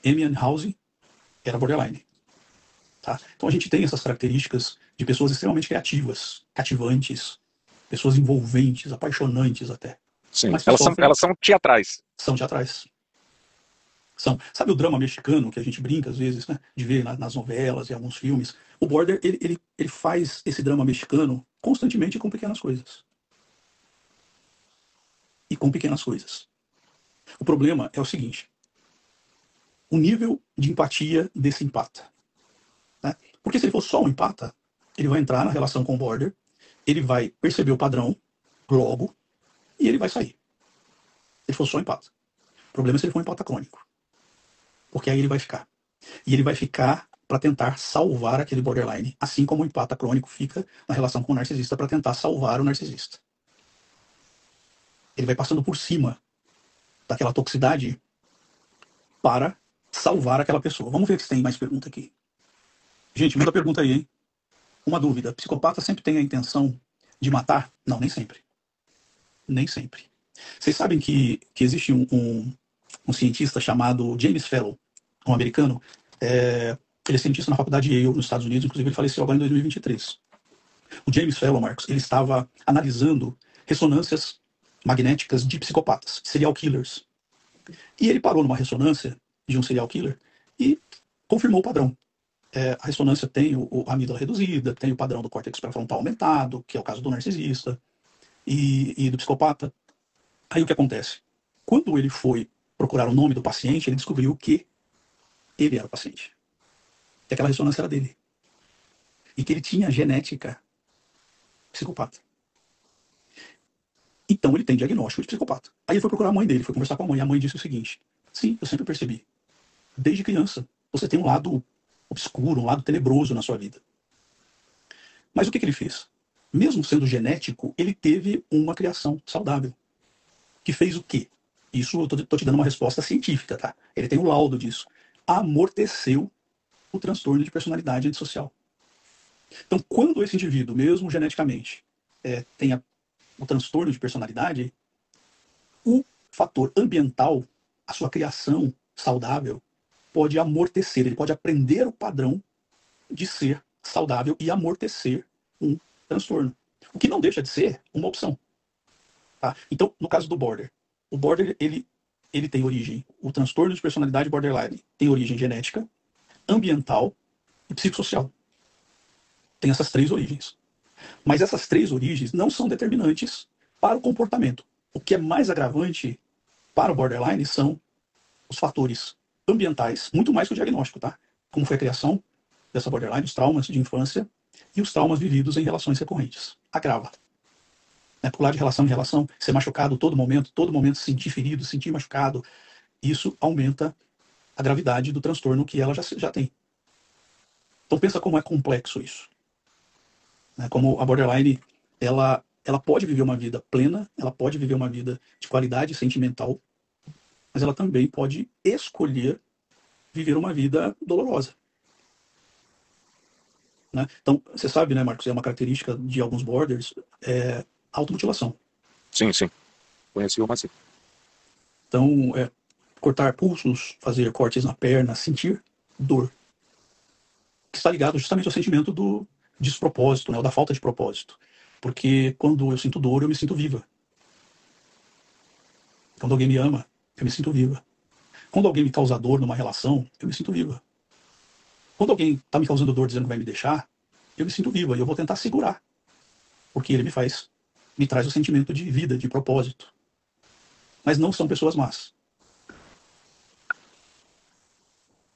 [SPEAKER 1] Amy House era borderline. Tá? Então a gente tem essas características de pessoas extremamente criativas, cativantes, pessoas envolventes, apaixonantes até.
[SPEAKER 2] Sim,
[SPEAKER 1] Mas
[SPEAKER 2] elas são teatrais.
[SPEAKER 1] São teatrais. Sabe o drama mexicano que a gente brinca às vezes, né, de ver nas novelas e alguns filmes? O border, ele faz esse drama mexicano constantemente com pequenas coisas. E com pequenas coisas. O problema é o seguinte: o nível de empatia desse empata. Né? Porque se ele for só um empata, ele vai entrar na relação com o border, ele vai perceber o padrão logo e ele vai sair. Se ele for só um empata. O problema é se ele for um empata crônico. Porque aí ele vai ficar. E ele vai ficar para tentar salvar aquele borderline, assim como o empata crônico fica na relação com o narcisista para tentar salvar o narcisista. Ele vai passando por cima daquela toxicidade para salvar aquela pessoa. Vamos ver se tem mais pergunta aqui. Gente, manda pergunta aí, hein? Uma dúvida. Psicopata sempre tem a intenção de matar? Não, nem sempre. Nem sempre. Vocês sabem que existe um cientista chamado James Fallow, um americano. Ele é cientista na faculdade de Yale, nos Estados Unidos. Inclusive, ele faleceu agora em 2023. O James Fallow, Marcos, ele estava analisando ressonâncias magnéticas de psicopatas, serial killers. E ele parou numa ressonância de um serial killer e confirmou o padrão. A ressonância tem a amígdala reduzida, tem o padrão do córtex pré-frontal aumentado, que é o caso do narcisista e do psicopata. Aí o que acontece? Quando ele foi procurar o nome do paciente, ele descobriu que ele era o paciente. Que aquela ressonância era dele. E que ele tinha genética psicopata. Então ele tem diagnóstico de psicopata. Aí ele foi procurar a mãe dele, foi conversar com a mãe. A mãe disse o seguinte: sim, eu sempre percebi. Desde criança, você tem um lado obscuro, um lado tenebroso na sua vida. Mas o que ele fez? Mesmo sendo genético, ele teve uma criação saudável. Que fez o quê? Isso eu tô te dando uma resposta científica, tá? Ele tem um laudo disso. Amorteceu o transtorno de personalidade antissocial. Então, quando esse indivíduo, mesmo geneticamente, tenha o transtorno de personalidade, o fator ambiental, a sua criação saudável, pode amortecer, ele pode aprender o padrão de ser saudável e amortecer um transtorno. O que não deixa de ser uma opção. Tá? Então, no caso do border, o border ele tem origem, o transtorno de personalidade borderline tem origem genética, ambiental e psicossocial. Tem essas três origens. Mas essas três origens não são determinantes para o comportamento. O que é mais agravante para o borderline são os fatores ambientais, muito mais que o diagnóstico, tá? Como foi a criação dessa borderline, os traumas de infância e os traumas vividos em relações recorrentes. Agrava. Pular de relação em relação, ser machucado todo momento se sentir ferido, se sentir machucado, isso aumenta a gravidade do transtorno que ela já tem. Então pensa como é complexo isso. Como a borderline, ela pode viver uma vida plena, ela pode viver uma vida de qualidade sentimental, mas ela também pode escolher viver uma vida dolorosa. Então, você sabe, né, Marcos, é uma característica de alguns borders, automutilação.
[SPEAKER 2] Sim, sim. Conheci uma assim.
[SPEAKER 1] Então, cortar pulsos, fazer cortes na perna, sentir dor. Que está ligado justamente ao sentimento do despropósito, né, ou da falta de propósito. Porque quando eu sinto dor, eu me sinto viva. Quando alguém me ama, eu me sinto viva. Quando alguém me causa dor numa relação, eu me sinto viva. Quando alguém está me causando dor dizendo que vai me deixar, eu me sinto viva e eu vou tentar segurar. Porque ele me traz o sentimento de vida, de propósito. Mas não são pessoas más.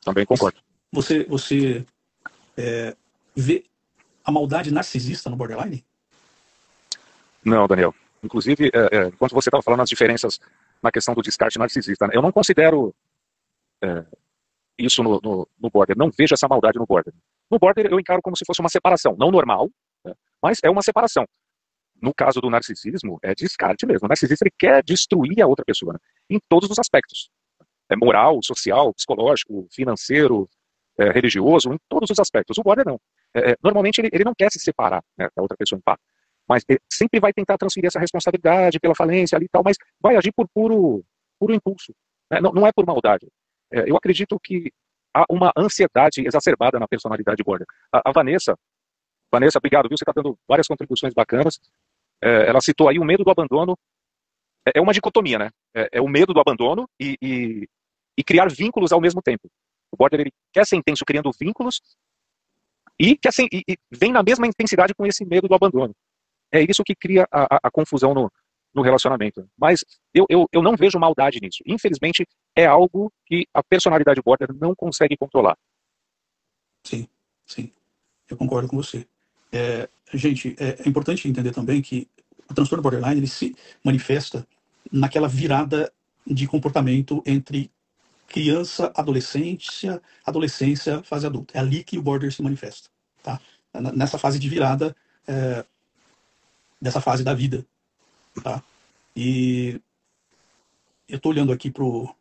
[SPEAKER 2] Também concordo.
[SPEAKER 1] Você vê a maldade narcisista no borderline?
[SPEAKER 2] Não, Daniel. Inclusive, enquanto você estava falando as diferenças na questão do descarte narcisista, né, eu não considero isso no border, não vejo essa maldade no border. No border eu encaro como se fosse uma separação, não normal, né, mas é uma separação. No caso do narcisismo, é descarte mesmo. O narcisista ele quer destruir a outra pessoa, né, em todos os aspectos. É moral, social, psicológico, financeiro, religioso, em todos os aspectos. O border não. Normalmente ele não quer se separar, né, da outra pessoa em paz, mas ele sempre vai tentar transferir essa responsabilidade pela falência ali e tal, mas vai agir por puro impulso, né, não é por maldade. Eu acredito que há uma ansiedade exacerbada na personalidade border. A Vanessa, obrigado, viu? Você está dando várias contribuições bacanas. Ela citou aí o medo do abandono. É uma dicotomia, né? É o medo do abandono e criar vínculos ao mesmo tempo. O border ele quer ser intenso criando vínculos e vem na mesma intensidade com esse medo do abandono. É isso que cria a confusão no relacionamento. Mas eu não vejo maldade nisso. Infelizmente, é algo que a personalidade border não consegue controlar.
[SPEAKER 1] Sim, sim. Eu concordo com você. Gente, é importante entender também que o transtorno borderline ele se manifesta naquela virada de comportamento entre criança, adolescência, fase adulta. É ali que o border se manifesta, tá? Nessa fase de virada dessa fase da vida, tá? E eu estou olhando aqui pro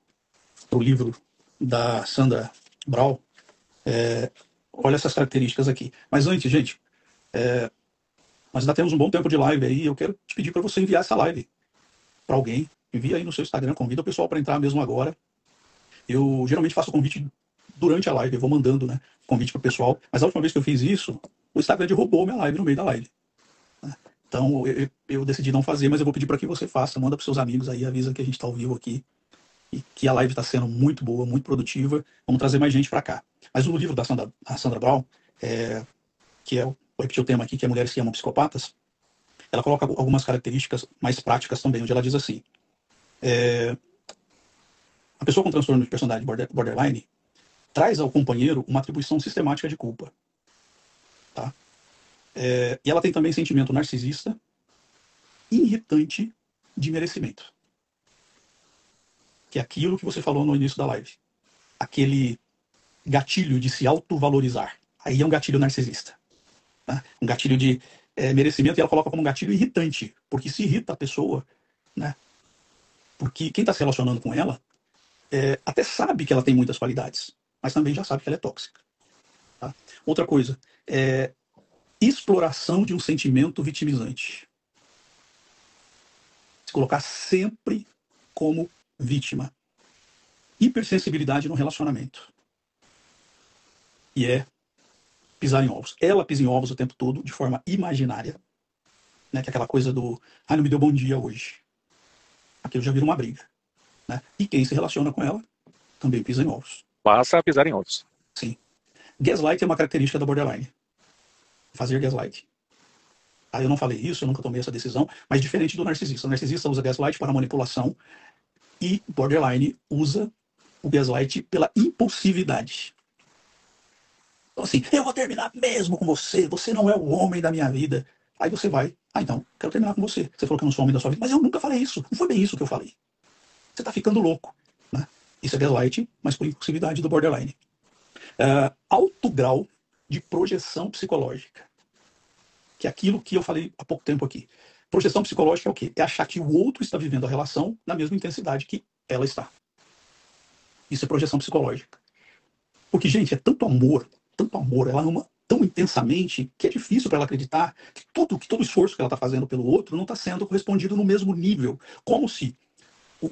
[SPEAKER 1] livro da Sandra Brown. Olha essas características aqui. Mas antes, gente, nós ainda temos um bom tempo de live aí. Eu quero te pedir para você enviar essa live para alguém. Envia aí no seu Instagram, convida o pessoal para entrar mesmo agora. Eu geralmente faço convite durante a live, eu vou mandando, né, convite para o pessoal. Mas a última vez que eu fiz isso, o Instagram derrubou minha live no meio da live. Então eu decidi não fazer, mas eu vou pedir para que você faça. Manda para seus amigos aí, avisa que a gente está ao vivo aqui e que a live está sendo muito boa, muito produtiva. Vamos trazer mais gente para cá. Mas no livro da Sandra Brown, que vou repetir o tema aqui, que é Mulheres que Amam Psicopatas, ela coloca algumas características mais práticas também, onde ela diz assim: a pessoa com transtorno de personalidade borderline traz ao companheiro uma atribuição sistemática de culpa. Tá? E ela tem também sentimento narcisista irritante de merecimento. Que é aquilo que você falou no início da live. Aquele gatilho de se autovalorizar. Aí é um gatilho narcisista. Tá? Um gatilho de merecimento, e ela coloca como um gatilho irritante, porque se irrita a pessoa, né? Porque quem está se relacionando com ela até sabe que ela tem muitas qualidades, mas também já sabe que ela é tóxica. Tá? Outra coisa, exploração de um sentimento vitimizante. Se colocar sempre como vítima. Hipersensibilidade no relacionamento. E pisar em ovos. Ela pisa em ovos o tempo todo, de forma imaginária. Né? Que é aquela coisa do, não me deu bom dia hoje. Aquilo já vira uma briga. Né? E quem se relaciona com ela também pisa em ovos.
[SPEAKER 2] Passa a pisar em ovos.
[SPEAKER 1] Sim. Gaslight é uma característica da borderline. Fazer gaslight. Eu não falei isso, eu nunca tomei essa decisão, mas diferente do narcisista. O narcisista usa gaslight para manipulação e borderline usa o gaslight pela impulsividade. Então assim, eu vou terminar mesmo com você, você não é o homem da minha vida. Aí você vai, então, quero terminar com você. Você falou que eu não sou o homem da sua vida, mas eu nunca falei isso, não foi bem isso que eu falei. Você tá ficando louco, né? Isso é gaslight, mas por impulsividade do borderline. Alto grau de projeção psicológica. Que é aquilo que eu falei há pouco tempo aqui. Projeção psicológica é o quê? É achar que o outro está vivendo a relação na mesma intensidade que ela está. Isso é projeção psicológica. Porque, gente, é tanto amor, ela ama tão intensamente que é difícil para ela acreditar que todo esforço que ela está fazendo pelo outro não está sendo correspondido no mesmo nível. Como se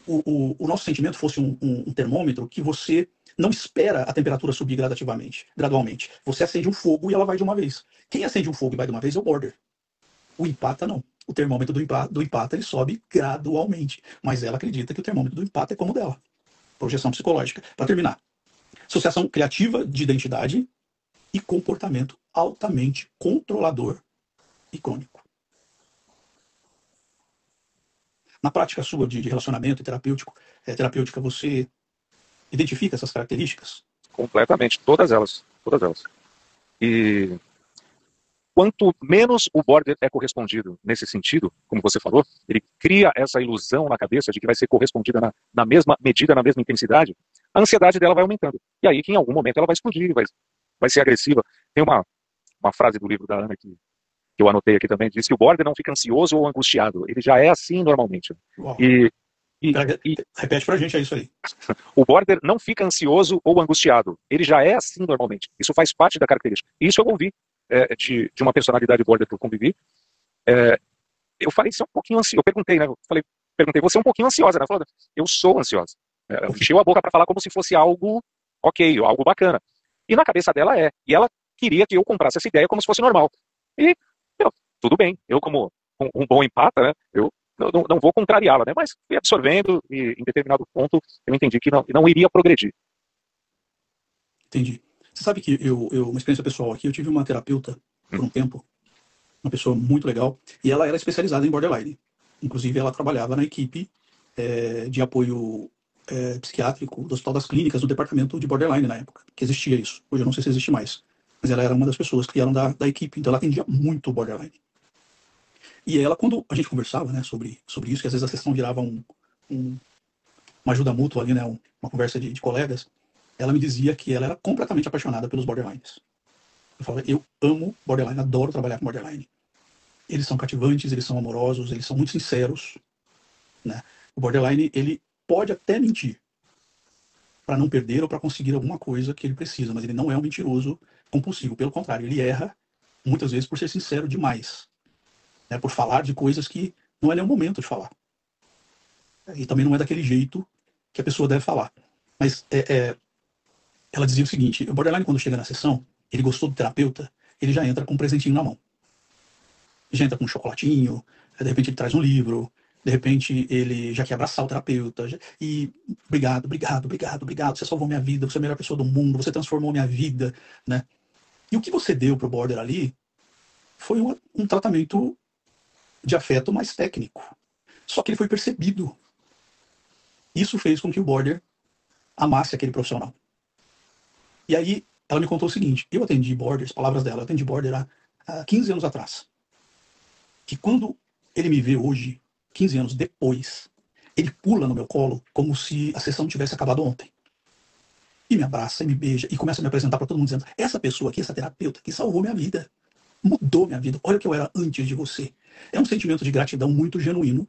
[SPEAKER 1] o nosso sentimento fosse um termômetro que você não espera a temperatura subir gradualmente. Você acende um fogo e ela vai de uma vez. Quem acende um fogo e vai de uma vez é o border. O empata não. O termômetro do empata ele sobe gradualmente. Mas ela acredita que o termômetro do empata é como o dela. Projeção psicológica. Para terminar, associação criativa de identidade e comportamento altamente controlador e crônico. Na prática sua de relacionamento terapêutica, você identifica essas características?
[SPEAKER 2] Completamente, todas elas. E quanto menos o border é correspondido nesse sentido, como você falou, ele cria essa ilusão na cabeça de que vai ser correspondida na mesma medida, na mesma intensidade, a ansiedade dela vai aumentando. E aí que em algum momento ela vai explodir, vai ser agressiva. Tem uma frase do livro da Ana que eu anotei aqui também, diz que o border não fica ansioso ou angustiado, ele já é assim normalmente.
[SPEAKER 1] Uau.
[SPEAKER 2] E
[SPEAKER 1] repete pra gente, é isso aí.
[SPEAKER 2] O border não fica ansioso ou angustiado, ele já é assim normalmente. Isso faz parte da característica. E isso eu ouvi de uma personalidade border que eu convivi. Eu falei, você é um pouquinho ansioso. Eu perguntei, né? Perguntei, você é um pouquinho ansiosa, né? Ela falou, eu sou ansiosa. Encheu a boca para falar como se fosse algo ok, algo bacana. E na cabeça dela é. E ela queria que eu comprasse essa ideia como se fosse normal. E, tudo bem. Eu, como um bom empata, né? Eu não vou contrariá-la, né? Mas fui absorvendo e em determinado ponto eu entendi que não iria progredir.
[SPEAKER 1] Entendi. Você sabe que uma experiência pessoal aqui, eu tive uma terapeuta por um tempo, uma pessoa muito legal, e ela era especializada em borderline. Inclusive, ela trabalhava na equipe de apoio psiquiátrico do Hospital das Clínicas, no departamento de borderline na época, que existia isso. Hoje eu não sei se existe mais. Mas ela era uma das pessoas que eram da equipe, então ela atendia muito borderline. E ela, quando a gente conversava, né, sobre isso, que às vezes a sessão virava uma ajuda mútua ali, né, uma conversa de colegas, ela me dizia que ela era completamente apaixonada pelos borderlines. Eu falava, eu amo borderline, adoro trabalhar com borderline. Eles são cativantes, eles são amorosos, eles são muito sinceros, né? O borderline, ele pode até mentir para não perder ou para conseguir alguma coisa que ele precisa, mas ele não é um mentiroso compulsivo. Pelo contrário, ele erra muitas vezes por ser sincero demais, né? Por falar de coisas que não é nem o momento de falar. E também não é daquele jeito que a pessoa deve falar. Mas ela dizia o seguinte, o borderline, quando chega na sessão, ele gostou do terapeuta, ele já entra com um presentinho na mão. Já entra com um chocolatinho, de repente ele traz um livro, de repente ele já quer abraçar o terapeuta, e obrigado, você salvou minha vida, você é a melhor pessoa do mundo, você transformou minha vida, né? E o que você deu pro border ali foi um tratamento de afeto mais técnico. Só que ele foi percebido. Isso fez com que o border amasse aquele profissional. E aí, ela me contou o seguinte, eu atendi borders, palavras dela, eu atendi border há 15 anos atrás. Que quando ele me vê hoje, 15 anos depois, ele pula no meu colo como se a sessão tivesse acabado ontem. E me abraça, e me beija, e começa a me apresentar para todo mundo dizendo, essa pessoa aqui, essa terapeuta que salvou minha vida, mudou minha vida, olha o que eu era antes de você. É um sentimento de gratidão muito genuíno,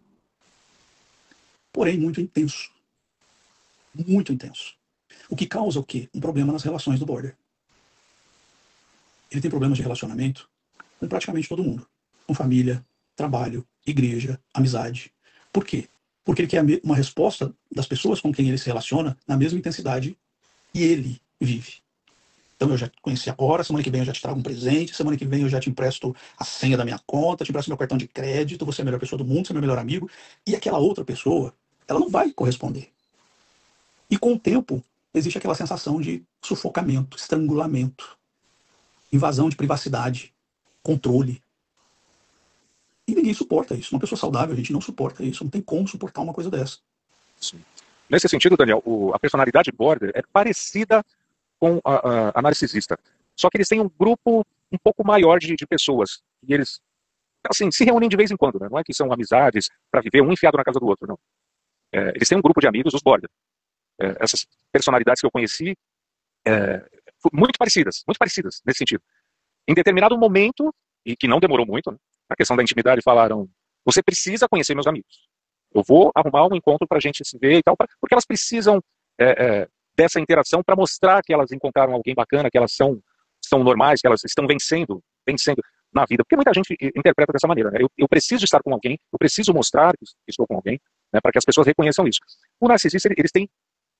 [SPEAKER 1] porém muito intenso. Muito intenso. O que causa o quê? Um problema nas relações do border. Ele tem problemas de relacionamento com praticamente todo mundo. Com família, trabalho, igreja, amizade. Por quê? Porque ele quer uma resposta das pessoas com quem ele se relaciona na mesma intensidade e ele vive. Então eu já te conheci agora, semana que vem eu já te trago um presente, semana que vem eu já te empresto a senha da minha conta, te empresto meu cartão de crédito, você é a melhor pessoa do mundo, você é meu melhor amigo. E aquela outra pessoa, ela não vai corresponder. E com o tempo, existe aquela sensação de sufocamento, estrangulamento, invasão de privacidade, controle. E ninguém suporta isso. Uma pessoa saudável, a gente não suporta isso. Não tem como suportar uma coisa dessa.
[SPEAKER 2] Sim. Nesse sentido, Daniel, a personalidade border é parecida com a narcisista. Só que eles têm um grupo um pouco maior de pessoas. E eles, assim, se reúnem de vez em quando, né? Não é que são amizades para viver um enfiado na casa do outro, não. Eles têm um grupo de amigos, os border. Essas personalidades que eu conheci, muito parecidas nesse sentido. Em determinado momento, e que não demorou muito, né, a questão da intimidade, falaram, você precisa conhecer meus amigos. Eu vou arrumar um encontro pra gente se ver e tal, porque elas precisam dessa interação para mostrar que elas encontraram alguém bacana, que elas são normais, que elas estão vencendo na vida. Porque muita gente interpreta dessa maneira, né? Eu preciso estar com alguém, eu preciso mostrar que estou com alguém, né, para que as pessoas reconheçam isso. O narcisista, eles têm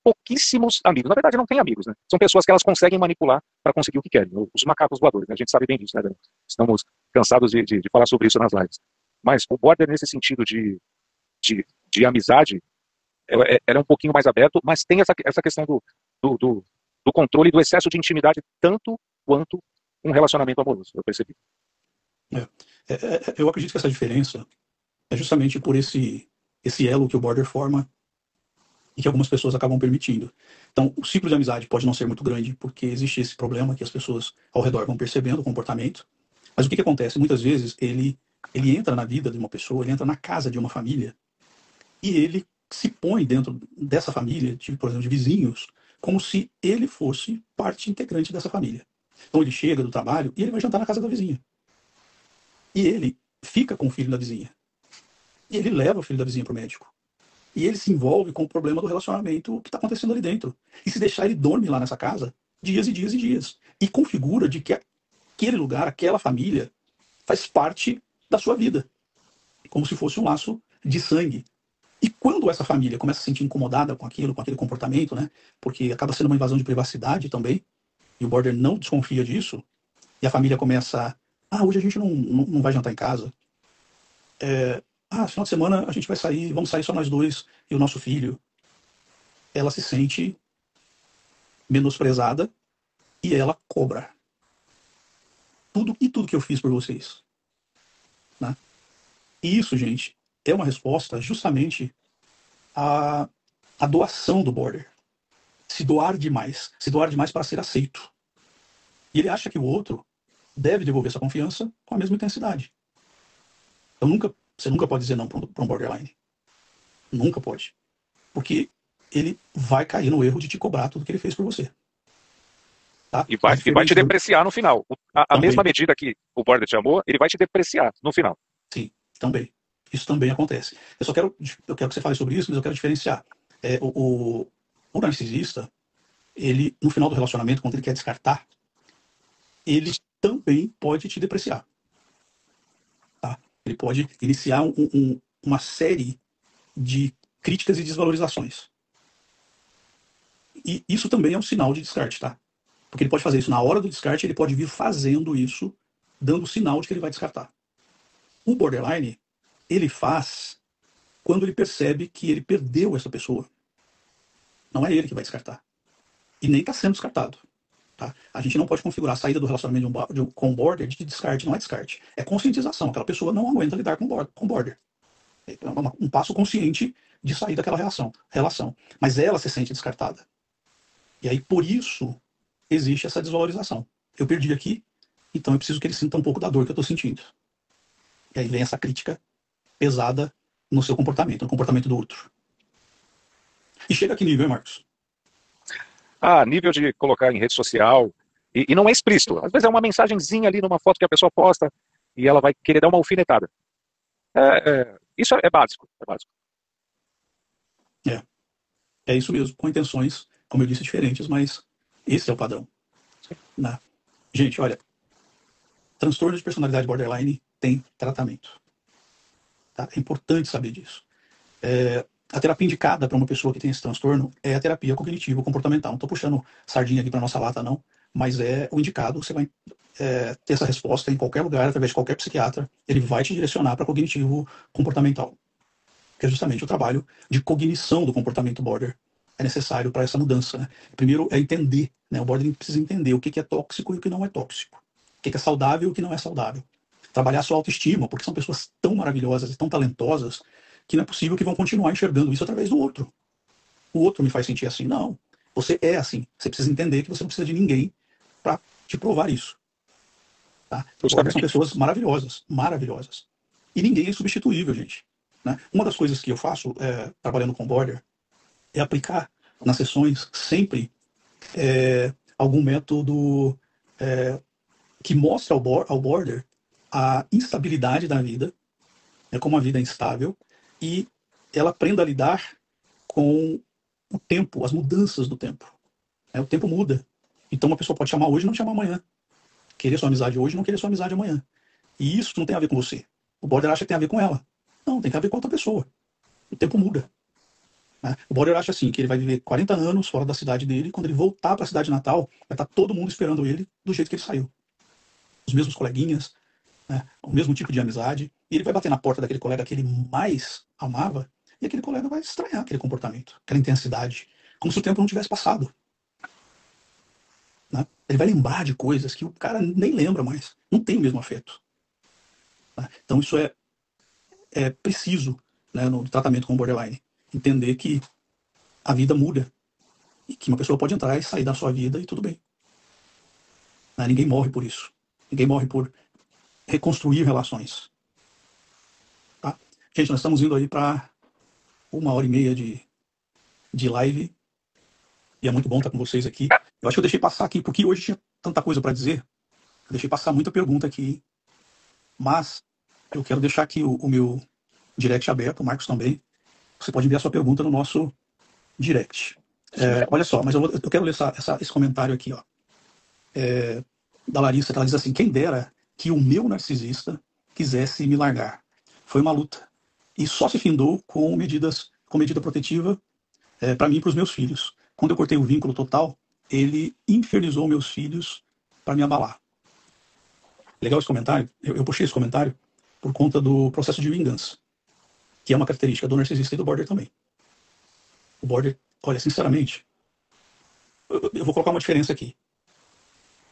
[SPEAKER 2] pouquíssimos amigos. Na verdade, não tem amigos, né? São pessoas que elas conseguem manipular para conseguir o que querem. Os macacos voadores, né? A gente sabe bem disso, né, Daniel? Estamos cansados de falar sobre isso nas lives. Mas o border, nesse sentido de amizade, ela é um pouquinho mais aberto, mas tem essa questão do controle e do excesso de intimidade, tanto quanto um relacionamento amoroso, eu percebi.
[SPEAKER 1] Eu acredito que essa diferença é justamente por esse elo que o border forma e que algumas pessoas acabam permitindo. Então, o ciclo de amizade pode não ser muito grande, porque existe esse problema que as pessoas ao redor vão percebendo o comportamento, Mas o que acontece? Muitas vezes ele entra na vida de uma pessoa, ele entra na casa de uma família, e ele se põe dentro dessa família, por exemplo, de vizinhos, como se ele fosse parte integrante dessa família. Então ele chega do trabalho e ele vai jantar na casa da vizinha. E ele fica com o filho da vizinha. E ele leva o filho da vizinha para o médico. E ele se envolve com o problema do relacionamento que está acontecendo ali dentro. E se deixar, ele dorme lá nessa casa dias e dias e dias. E configura de que aquele lugar, aquela família, faz parte da sua vida. Como se fosse um laço de sangue. E quando essa família começa a se sentir incomodada com aquilo, com aquele comportamento, né? Porque acaba sendo uma invasão de privacidade também, e o border não desconfia disso, e a família começa hoje a gente não vai jantar em casa. Final de semana a gente vai sair, vamos sair só nós dois e o nosso filho. Ela se sente menosprezada e ela cobra. Tudo que eu fiz por vocês. Né? E isso, gente, é uma resposta justamente à doação do border. Se doar demais para ser aceito. E ele acha que o outro deve devolver essa confiança com a mesma intensidade. Então você nunca pode dizer não para um borderline. Nunca pode. Porque ele vai cair no erro de te cobrar tudo que ele fez por você. Tá?
[SPEAKER 2] E vai te depreciar no final. A mesma medida que o border te amou, ele vai te depreciar no final.
[SPEAKER 1] Sim, também. Isso também acontece. Eu quero que você fale sobre isso, mas eu quero diferenciar. O narcisista, ele, no final do relacionamento, quando ele quer descartar, ele também pode te depreciar. Tá? Ele pode iniciar uma série de críticas e desvalorizações. E isso também é um sinal de descarte, tá? Porque ele pode fazer isso na hora do descarte, ele pode vir fazendo isso, dando sinal de que ele vai descartar. O borderline, ele faz quando ele percebe que ele perdeu essa pessoa. Não é ele que vai descartar. E nem está sendo descartado. Tá? A gente não pode configurar a saída do relacionamento com o border de descarte, não é descarte. É conscientização. Aquela pessoa não aguenta lidar com border. É um passo consciente de sair daquela relação. Mas ela se sente descartada. E aí, por isso, existe essa desvalorização. Eu perdi aqui, então eu preciso que ele sinta um pouco da dor que eu estou sentindo. E aí vem essa crítica pesada no seu comportamento, no comportamento do outro. E chega a que nível, hein, Marcos?
[SPEAKER 2] Nível de colocar em rede social, e não é explícito. Às vezes é uma mensagenzinha ali numa foto que a pessoa posta e ela vai querer dar uma alfinetada. Isso é básico.
[SPEAKER 1] É isso mesmo, com intenções, como eu disse, diferentes, mas esse é o padrão. Né? Gente, olha, transtorno de personalidade borderline tem tratamento. Tá? É importante saber disso. A terapia indicada para uma pessoa que tem esse transtorno é a terapia cognitivo-comportamental. Não estou puxando sardinha aqui para nossa lata, não, mas é o indicado. Você vai ter essa resposta em qualquer lugar, através de qualquer psiquiatra. Ele vai te direcionar para cognitivo-comportamental, que é justamente o trabalho de cognição do comportamento border. É necessário para essa mudança. Né? Primeiro é entender. Né? O border precisa entender o que é tóxico e o que não é tóxico. O que é saudável e o que não é saudável. Trabalhar a sua autoestima, porque são pessoas tão maravilhosas e tão talentosas que não é possível que vão continuar enxergando isso através do outro. O outro me faz sentir assim. Não. Você é assim. Você precisa entender que você não precisa de ninguém para te provar isso. Tá? São pessoas maravilhosas. Maravilhosas. E ninguém é substituível, gente. Né? Uma das coisas que eu faço trabalhando com border é aplicar nas sessões sempre algum método que mostre ao border a instabilidade da vida, como a vida é instável, e ela aprenda a lidar com o tempo, as mudanças do tempo. O tempo muda. Então uma pessoa pode chamar hoje e não chamar amanhã. Querer sua amizade hoje e não querer sua amizade amanhã. E isso não tem a ver com você. O border acha que tem a ver com ela. Não, tem a ver com outra pessoa. O tempo muda. Né? O border acha assim, que ele vai viver 40 anos fora da cidade dele, e quando ele voltar para a cidade natal, vai estar todo mundo esperando ele do jeito que ele saiu. Os mesmos coleguinhas, né? O mesmo tipo de amizade, e ele vai bater na porta daquele colega que ele mais amava, e aquele colega vai estranhar aquele comportamento, aquela intensidade, como se o tempo não tivesse passado. Né? Ele vai lembrar de coisas que o cara nem lembra mais, não tem o mesmo afeto. Né? Então isso é preciso, né, no tratamento com borderline. Entender que a vida muda e que uma pessoa pode entrar e sair da sua vida e tudo bem. Ninguém morre por isso. Ninguém morre por reconstruir relações. Tá? Gente, nós estamos indo aí para 1h30 de live, e é muito bom estar com vocês aqui. Eu acho que eu deixei passar aqui, porque hoje tinha tanta coisa para dizer, eu deixei passar muita pergunta aqui, mas eu quero deixar aqui o meu direct aberto, o Marcos também. Você pode enviar sua pergunta no nosso direct. Olha só, mas eu quero ler esse comentário aqui, ó, da Larissa, que ela diz assim: quem dera que o meu narcisista quisesse me largar. Foi uma luta. E só se findou com medida protetiva para mim e para os meus filhos. Quando eu cortei o vínculo total, ele infernizou meus filhos para me abalar. Legal esse comentário? Eu puxei esse comentário por conta do processo de vingança, que é uma característica do narcisista e do border também. O border, olha, sinceramente, eu vou colocar uma diferença aqui.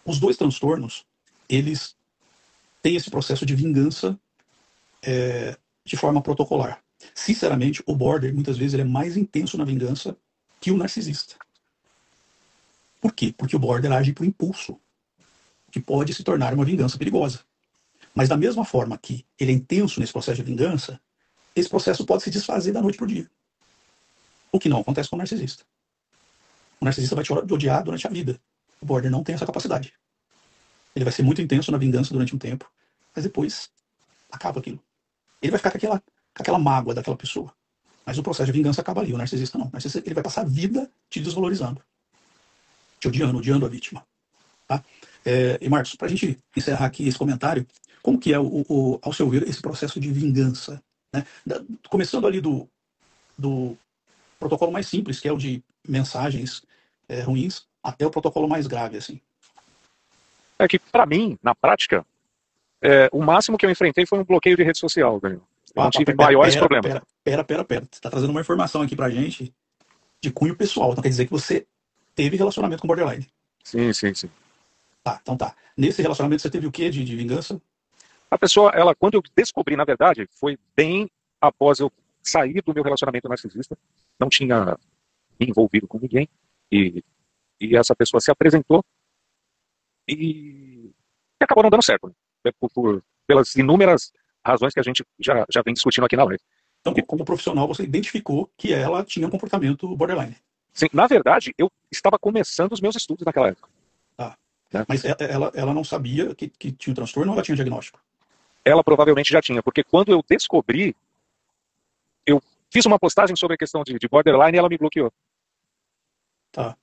[SPEAKER 1] Os dois transtornos, eles têm esse processo de vingança de forma protocolar. Sinceramente, o border, muitas vezes, ele é mais intenso na vingança que o narcisista. Por quê? Porque o border age por impulso, que pode se tornar uma vingança perigosa. Mas da mesma forma que ele é intenso nesse processo de vingança, esse processo pode se desfazer da noite para o dia. O que não acontece com o narcisista. O narcisista vai te odiar durante a vida. O border não tem essa capacidade. Ele vai ser muito intenso na vingança durante um tempo, mas depois acaba aquilo. Ele vai ficar com aquela mágoa daquela pessoa. Mas o processo de vingança acaba ali. O narcisista não. O narcisista, ele vai passar a vida te desvalorizando, te odiando a vítima. Tá? E Marcos, para a gente encerrar aqui esse comentário, como que é, ao seu ver, esse processo de vingança? Né? Começando ali do protocolo mais simples, que é o de mensagens ruins, até o protocolo mais grave, assim.
[SPEAKER 2] É que, para mim, na prática, o máximo que eu enfrentei foi um bloqueio de rede social, Daniel. Eu não tive maiores problemas.
[SPEAKER 1] Pera. Você tá trazendo uma informação aqui pra gente de cunho pessoal. Então quer dizer que você teve relacionamento com borderline.
[SPEAKER 2] Sim.
[SPEAKER 1] Tá, então tá. Nesse relacionamento você teve o quê de vingança?
[SPEAKER 2] A pessoa, quando eu descobri, na verdade, foi bem após eu sair do meu relacionamento narcisista. Não tinha me envolvido com ninguém. E essa pessoa se apresentou e acabou não dando certo. Né? Pelas inúmeras razões que a gente já vem discutindo aqui na live.
[SPEAKER 1] Então, como profissional, você identificou que ela tinha um comportamento borderline.
[SPEAKER 2] Sim, na verdade, eu estava começando os meus estudos naquela época.
[SPEAKER 1] Tá. Né? Mas ela não sabia que tinha um transtorno ou ela tinha diagnóstico?
[SPEAKER 2] Ela provavelmente já tinha, porque quando eu descobri, eu fiz uma postagem sobre a questão de borderline e ela me bloqueou.
[SPEAKER 1] Tá.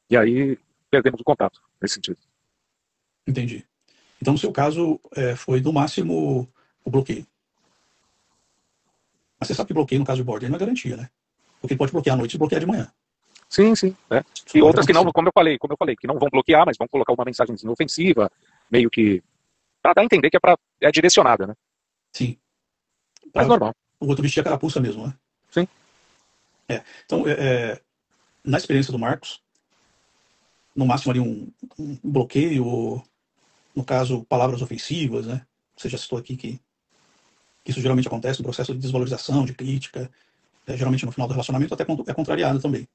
[SPEAKER 2] E aí, perdemos o contato, nesse sentido.
[SPEAKER 1] Entendi. Então, no seu caso, foi no máximo o bloqueio. Mas você sabe que bloqueio, no caso de border, não é garantia, né? Porque ele pode bloquear à noite e bloquear de manhã.
[SPEAKER 2] Sim. E outras que não, como eu falei, que não vão bloquear, mas vão colocar uma mensagem ofensiva, meio que para dar a entender que é direcionada, né?
[SPEAKER 1] Sim.
[SPEAKER 2] Mas normal.
[SPEAKER 1] O outro vestir a carapuça mesmo, né?
[SPEAKER 2] Sim.
[SPEAKER 1] Então, na experiência do Marcos, no máximo ali um bloqueio, ou, no caso, palavras ofensivas, né? Você já citou aqui que isso geralmente acontece no processo de desvalorização, de crítica, geralmente no final do relacionamento até é contrariado também.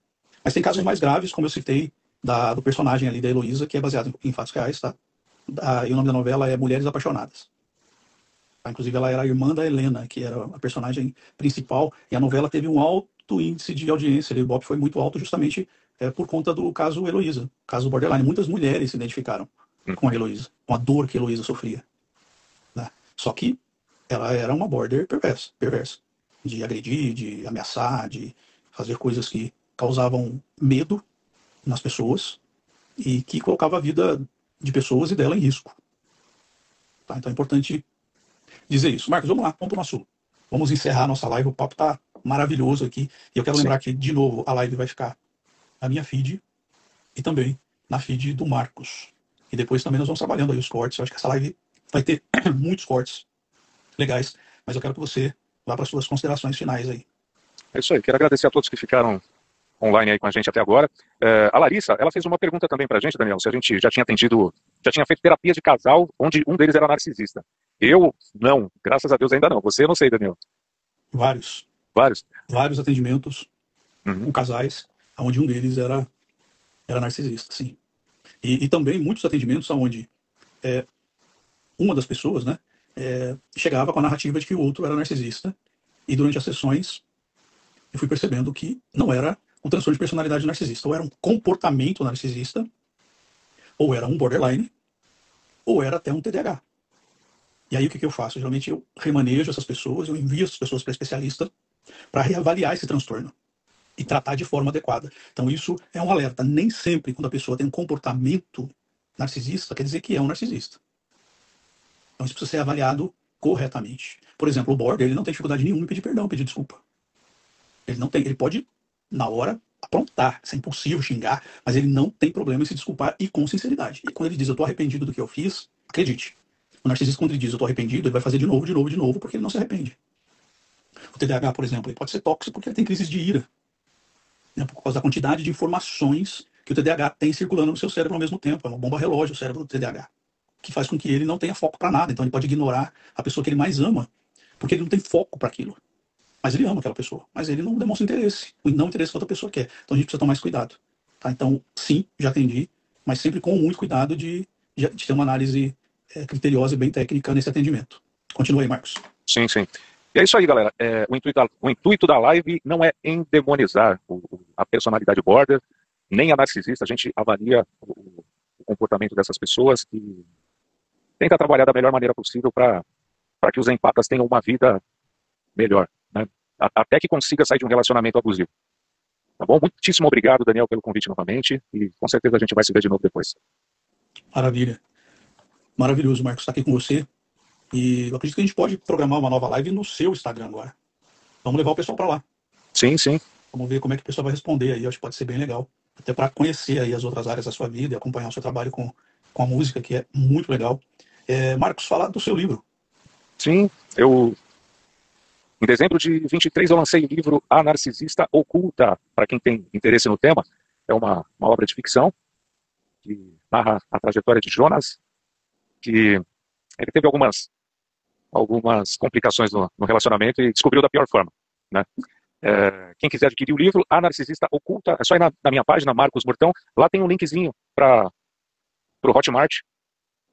[SPEAKER 1] Mas tem casos mais graves, como eu citei, do personagem ali da Heloísa, que é baseado em fatos reais, tá? E o nome da novela é Mulheres Apaixonadas. Tá? Inclusive, ela era a irmã da Helena, que era a personagem principal, e a novela teve um alto índice de audiência, o Ibope foi muito alto justamente por conta do caso Heloísa, caso borderline. Muitas mulheres se identificaram com a Heloísa, com a dor que a Heloísa sofria. Né? Só que ela era uma border perversa, de agredir, de ameaçar, de fazer coisas que causavam medo nas pessoas e que colocava a vida de pessoas e dela em risco. Tá? Então é importante dizer isso. Marcos, vamos lá, vamos para o nosso. Vamos encerrar a nossa live. O papo está maravilhoso aqui. E eu quero lembrar que, de novo, a live vai ficar na minha feed e também na feed do Marcos. E depois também nós vamos trabalhando aí os cortes. Eu acho que essa live vai ter muitos cortes legais, mas eu quero que você vá para as suas considerações finais aí.
[SPEAKER 2] É isso aí. Quero agradecer a todos que ficaram online aí com a gente até agora. A Larissa, ela fez uma pergunta também pra gente, Daniel, se a gente já tinha feito terapia de casal, onde um deles era narcisista. Eu, não, graças a Deus ainda não. Você, eu não sei, Daniel.
[SPEAKER 1] Vários atendimentos com casais, onde um deles era narcisista, sim. E também muitos atendimentos onde uma das pessoas, né, chegava com a narrativa de que o outro era narcisista, e durante as sessões eu fui percebendo que não era um transtorno de personalidade narcisista, ou era um comportamento narcisista, ou era um borderline, ou era até um TDAH. E aí o que eu faço? Geralmente eu remanejo essas pessoas, eu envio essas pessoas para especialista para reavaliar esse transtorno e tratar de forma adequada. Então isso é um alerta. Nem sempre quando a pessoa tem um comportamento narcisista, quer dizer que é um narcisista. Então isso precisa ser avaliado corretamente. Por exemplo, o border, ele não tem dificuldade nenhuma em pedir perdão, pedir desculpa. Ele não tem, ele pode, na hora, aprontar, ser impulsivo, xingar, mas ele não tem problema em se desculpar e com sinceridade. E quando ele diz, eu tô arrependido do que eu fiz, acredite. O narcisista, quando ele diz, eu tô arrependido, ele vai fazer de novo, de novo, de novo, porque ele não se arrepende. O TDAH, por exemplo, ele pode ser tóxico porque ele tem crises de ira, né, por causa da quantidade de informações que o TDAH tem circulando no seu cérebro ao mesmo tempo. É uma bomba relógio o cérebro do TDAH, que faz com que ele não tenha foco para nada. Então ele pode ignorar a pessoa que ele mais ama, porque ele não tem foco para aquilo. Mas ele ama aquela pessoa, mas ele não demonstra interesse, o não interesse que outra pessoa quer. Então a gente precisa tomar mais cuidado. Tá? Então, sim, já atendi, mas sempre com muito cuidado de ter uma análise criteriosa e bem técnica nesse atendimento. Continua aí, Marcos.
[SPEAKER 2] Sim, sim. E é isso aí, galera. O intuito da live não é endemonizar a personalidade border, nem a narcisista. A gente avalia o comportamento dessas pessoas e tenta trabalhar da melhor maneira possível para que os empatas tenham uma vida melhor, né? Até que consiga sair de um relacionamento abusivo. Tá bom? Muitíssimo obrigado, Daniel, pelo convite novamente, e com certeza a gente vai se ver de novo depois.
[SPEAKER 1] Maravilha. Maravilhoso, Marcos, estar aqui com você. E eu acredito que a gente pode programar uma nova live no seu Instagram agora. Vamos levar o pessoal para lá.
[SPEAKER 2] Sim, sim.
[SPEAKER 1] Vamos ver como é que o pessoal vai responder aí. Eu acho que pode ser bem legal. Até para conhecer aí as outras áreas da sua vida e acompanhar o seu trabalho com a música, que é muito legal. Marcos, falar do seu livro.
[SPEAKER 2] Sim, em dezembro de 23 eu lancei o livro A Narcisista Oculta. Para quem tem interesse no tema, é uma obra de ficção que narra a trajetória de Jonas, que ele teve algumas complicações no relacionamento e descobriu da pior forma, né? Quem quiser adquirir o livro, A Narcisista Oculta, é só ir na minha página, Marcos Mortão. Lá tem um linkzinho para o Hotmart.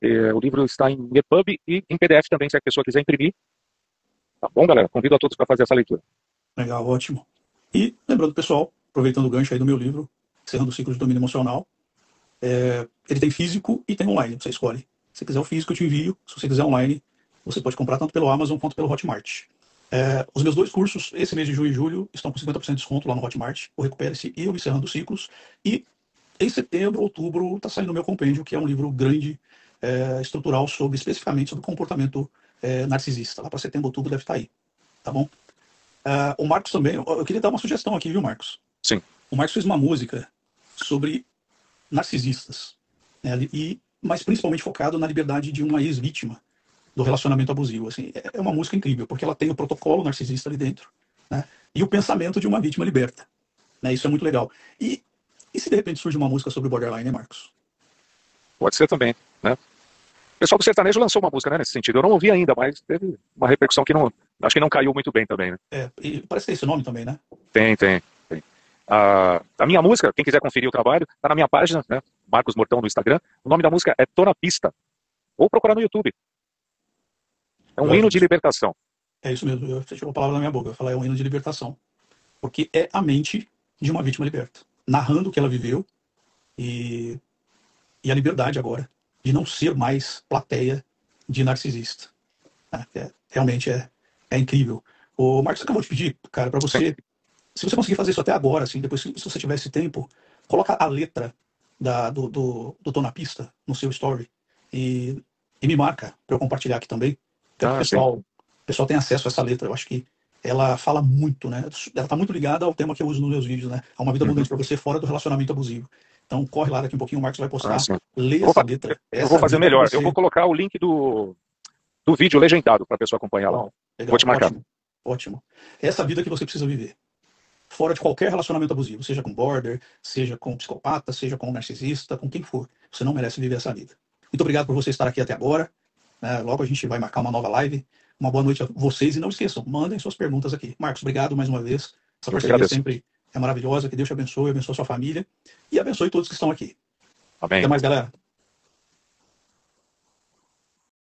[SPEAKER 2] O livro está em EPUB e em PDF também, se a pessoa quiser imprimir. Tá bom, galera? Convido a todos para fazer essa leitura.
[SPEAKER 1] Legal, ótimo. E lembrando, pessoal, aproveitando o gancho aí do meu livro, Encerrando o Ciclo de Domínio Emocional, ele tem físico e tem online, você escolhe. Se quiser o físico, eu te envio. Se você quiser online, você pode comprar tanto pelo Amazon quanto pelo Hotmart. Os meus 2 cursos, esse mês de junho e julho, estão com 50% de desconto lá no Hotmart, o Recupere-se e o Encerrando Ciclos. E em setembro, outubro, está saindo o meu compêndio, que é um livro grande, estrutural, especificamente sobre comportamento narcisista. Lá para setembro, outubro deve estar aí. Tá bom? O Marcos também, eu queria dar uma sugestão aqui, viu, Marcos?
[SPEAKER 2] Sim.
[SPEAKER 1] O Marcos fez uma música sobre narcisistas, né, mas principalmente focado na liberdade de uma ex-vítima do relacionamento abusivo. Assim, é uma música incrível, porque ela tem o protocolo narcisista ali dentro, né, e o pensamento de uma vítima liberta. Né, isso é muito legal. E se de repente surge uma música sobre borderline, né, Marcos?
[SPEAKER 2] Pode ser também, né? O pessoal do sertanejo lançou uma música, né, nesse sentido. Eu não ouvi ainda, mas teve uma repercussão que acho que não caiu muito bem também, né?
[SPEAKER 1] E parece ter esse nome também, né?
[SPEAKER 2] Tem. A minha música, quem quiser conferir o trabalho, está na minha página, né, Marcos Mortão no Instagram. O nome da música é Tô na Pista. Ou procurar no YouTube. É um hino de libertação.
[SPEAKER 1] É isso mesmo, você tirou a palavra da minha boca. Eu falei, é um hino de libertação. Porque é a mente de uma vítima liberta, narrando o que ela viveu e a liberdade agora de não ser mais plateia de narcisista. Realmente é incrível. O Marcos acabou de pedir, cara, para você, se você conseguir fazer isso até agora, assim, depois, se você tiver esse tempo, coloca a letra do Tô na Pista no seu story e me marca para eu compartilhar aqui também. Então, o pessoal tem acesso a essa letra. Eu acho que ela fala muito, né? Ela está muito ligada ao tema que eu uso nos meus vídeos, né? A uma vida abundante para você fora do relacionamento abusivo. Então, corre lá daqui um pouquinho, o Marcos vai postar. Leia essa letra.
[SPEAKER 2] Eu vou fazer melhor. Eu vou colocar o link do vídeo legendado para a pessoa acompanhar lá.
[SPEAKER 1] Legal,
[SPEAKER 2] vou te marcar.
[SPEAKER 1] Ótimo. Essa vida que você precisa viver. Fora de qualquer relacionamento abusivo, seja com border, seja com psicopata, seja com narcisista, com quem for. Você não merece viver essa vida. Muito obrigado por você estar aqui até agora. Logo a gente vai marcar uma nova live. Uma boa noite a vocês e não esqueçam, mandem suas perguntas aqui. Marcos, obrigado mais uma vez. Essa parceria sempre é maravilhosa. Que Deus te abençoe a sua família e abençoe todos que estão aqui.
[SPEAKER 2] Amém.
[SPEAKER 1] Até mais, galera.